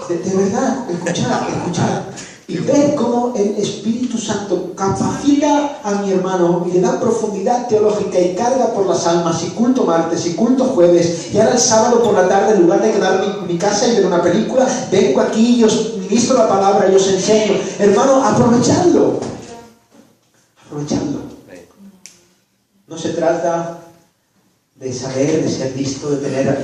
De verdad, escuchad. Y ver cómo el Espíritu Santo capacita a mi hermano y le da profundidad teológica y carga por las almas, y culto martes, y culto jueves, y ahora el sábado por la tarde, en lugar de quedarme en mi casa y ver una película, vengo aquí y os ministro la palabra y os enseño. Hermano, aprovechadlo. No se trata de saber, de ser visto, de tener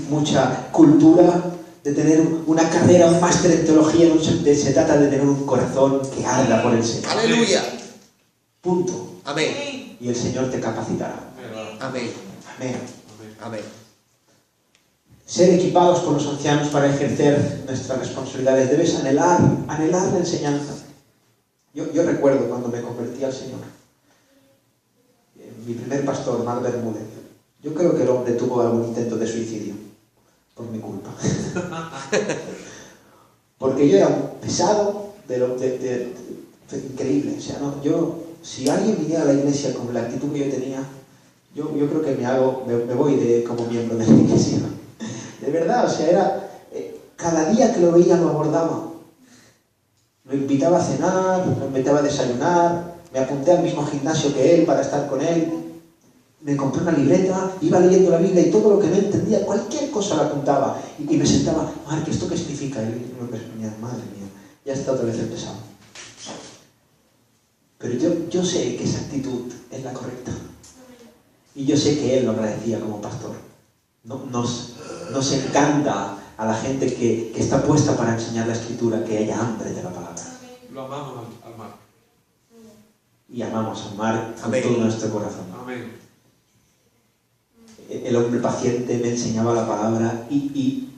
mucha cultura, de tener una carrera, un máster en teología. Se trata de tener un corazón que arda por el Señor. Aleluya. Punto. Amén. Y el Señor te capacitará. Amén. Amén. Amén. Ser equipados por los ancianos para ejercer nuestras responsabilidades. Debes anhelar la enseñanza. Yo recuerdo cuando me convertí al Señor. Mi primer pastor, Mark Bermúdez. Yo creo que el hombre tuvo algún intento de suicidio. Por mi culpa. Porque yo era un pesado, increíble. O sea, si alguien viniera a la iglesia con la actitud que yo tenía, yo creo que me voy como miembro de la iglesia. De verdad, o sea, cada día que lo veía lo abordaba. Lo invitaba a cenar, lo invitaba a desayunar, me apunté al mismo gimnasio que él para estar con él, me compré una libreta, iba leyendo la Biblia y todo lo que no entendía, cualquier cosa la apuntaba. Y me sentaba, Marc, ¿esto qué significa? Y yo me ponía, madre mía, ya está otra vez empezado. Pero yo sé que esa actitud es la correcta. Y yo sé que él lo agradecía como pastor. Nos encanta a la gente que está puesta para enseñar la Escritura, que haya hambre de la palabra. Lo amamos al Marc. Y amamos a Marc con Amén. todo nuestro corazón. Amén. El hombre paciente me enseñaba la palabra y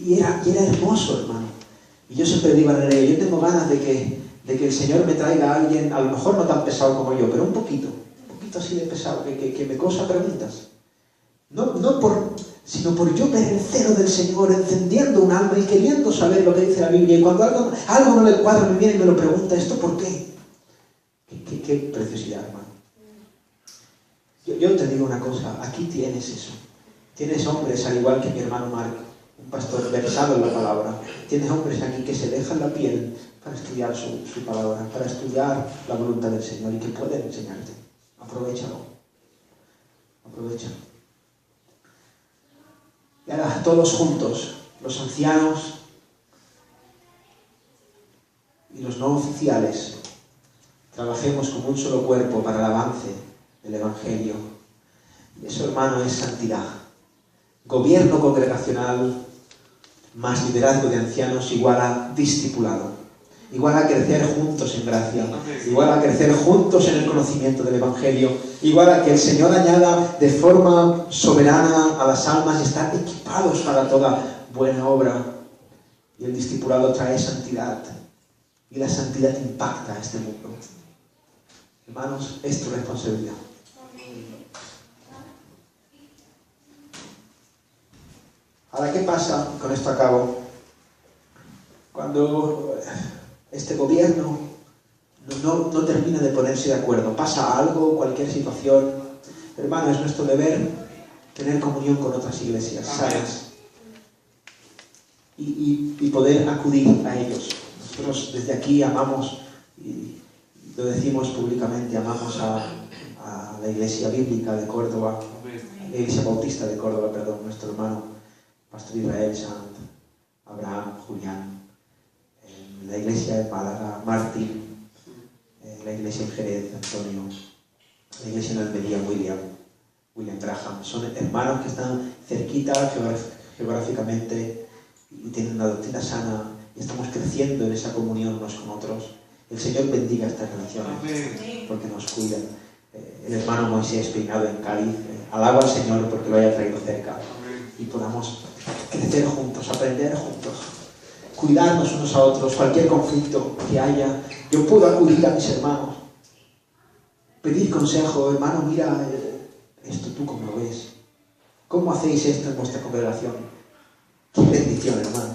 era hermoso, hermano. Y yo siempre digo a Nerea, yo tengo ganas de que el Señor me traiga a alguien, a lo mejor no tan pesado como yo, pero un poquito así de pesado, que me cosa preguntas. Sino por yo ver el celo del Señor encendiendo un alma y queriendo saber lo que dice la Biblia. Y cuando algo no le cuadra, me viene y me lo pregunta, ¿esto por qué? Qué preciosidad, hermano. Yo te digo una cosa, aquí tienes eso. Tienes hombres, al igual que mi hermano Marc, un pastor versado en la palabra. Tienes hombres aquí que se dejan la piel para estudiar su palabra, para estudiar la voluntad del Señor y que pueden enseñarte. Aprovechalo. Aprovechalo. Y ahora todos juntos, los ancianos y los no oficiales, trabajemos como un solo cuerpo para el avance del Evangelio. Y eso, hermano, es santidad. Gobierno congregacional más liderazgo de ancianos igual a discipulado. Igual a crecer juntos en gracia. Igual a crecer juntos en el conocimiento del Evangelio. Igual a que el Señor añada de forma soberana a las almas y estar equipados para toda buena obra. Y el discipulado trae santidad. Y la santidad impacta a este mundo. Hermanos, es tu responsabilidad. Ahora, ¿qué pasa? Con esto acabo. Cuando este gobierno no termina de ponerse de acuerdo, pasa algo, cualquier situación, hermano, es nuestro deber tener comunión con otras iglesias sanas y poder acudir a ellos. Nosotros desde aquí amamos, y lo decimos públicamente, amamos a la Iglesia Bíblica de Córdoba, a la Iglesia Bautista de Córdoba, perdón, nuestro hermano Pastor Israel Sant, Abraham, Julián, la Iglesia de Málaga, Martín, la Iglesia en Jerez, Antonio, la Iglesia en Almería, William Graham. Son hermanos que están cerquita geográficamente y tienen una doctrina sana y estamos creciendo en esa comunión unos con otros. El Señor bendiga estas relaciones porque nos cuidan. El hermano Moisés Peinado en Cádiz, alabo al Señor porque lo haya traído cerca y podamos crecer juntos, aprender juntos, cuidarnos unos a otros, cualquier conflicto que haya. Yo puedo acudir a mis hermanos, pedir consejo, hermano, mira, esto tú cómo lo ves, cómo hacéis esto en vuestra congregación. Qué bendición, hermano.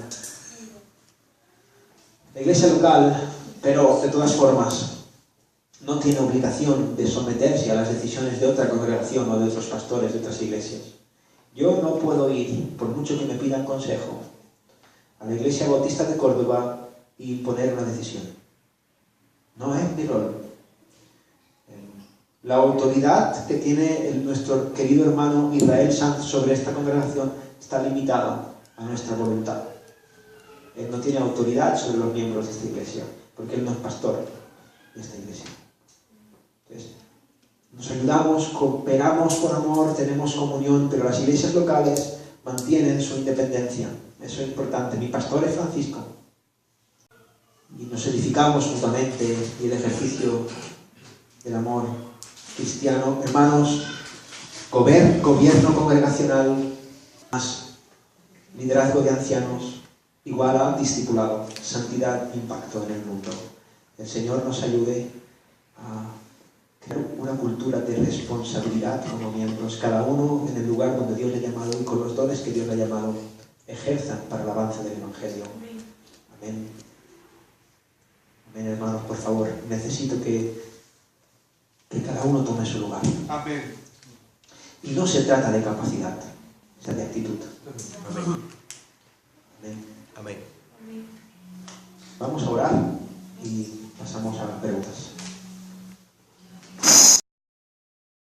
La iglesia local, pero de todas formas, no tiene obligación de someterse a las decisiones de otra congregación o de otros pastores de otras iglesias. Yo no puedo ir, por mucho que me pidan consejo, a la Iglesia Bautista de Córdoba y imponer una decisión. No es mi rol. La autoridad que tiene nuestro querido hermano Israel Sant sobre esta congregación está limitada a nuestra voluntad. Él no tiene autoridad sobre los miembros de esta iglesia, porque él no es pastor de esta iglesia. Entonces, Nos ayudamos, cooperamos por amor, tenemos comunión, pero las iglesias locales mantienen su independencia. Eso es importante. Mi pastor es Francisco. Y nos edificamos mutuamente y el ejercicio del amor cristiano. Hermanos, gobierno congregacional, más liderazgo de ancianos, igual a discipulado, santidad, impacto en el mundo. El Señor nos ayude a crear una cultura de responsabilidad como miembros, cada uno en el lugar donde Dios le ha llamado y con los dones que Dios le ha llamado, ejerzan para el avance del Evangelio. Amén. Amén, hermanos, por favor, necesito que cada uno tome su lugar. Amén. Y no se trata de capacidad, es de actitud. Amén. Amén. Amén. Vamos a orar y pasamos a las preguntas.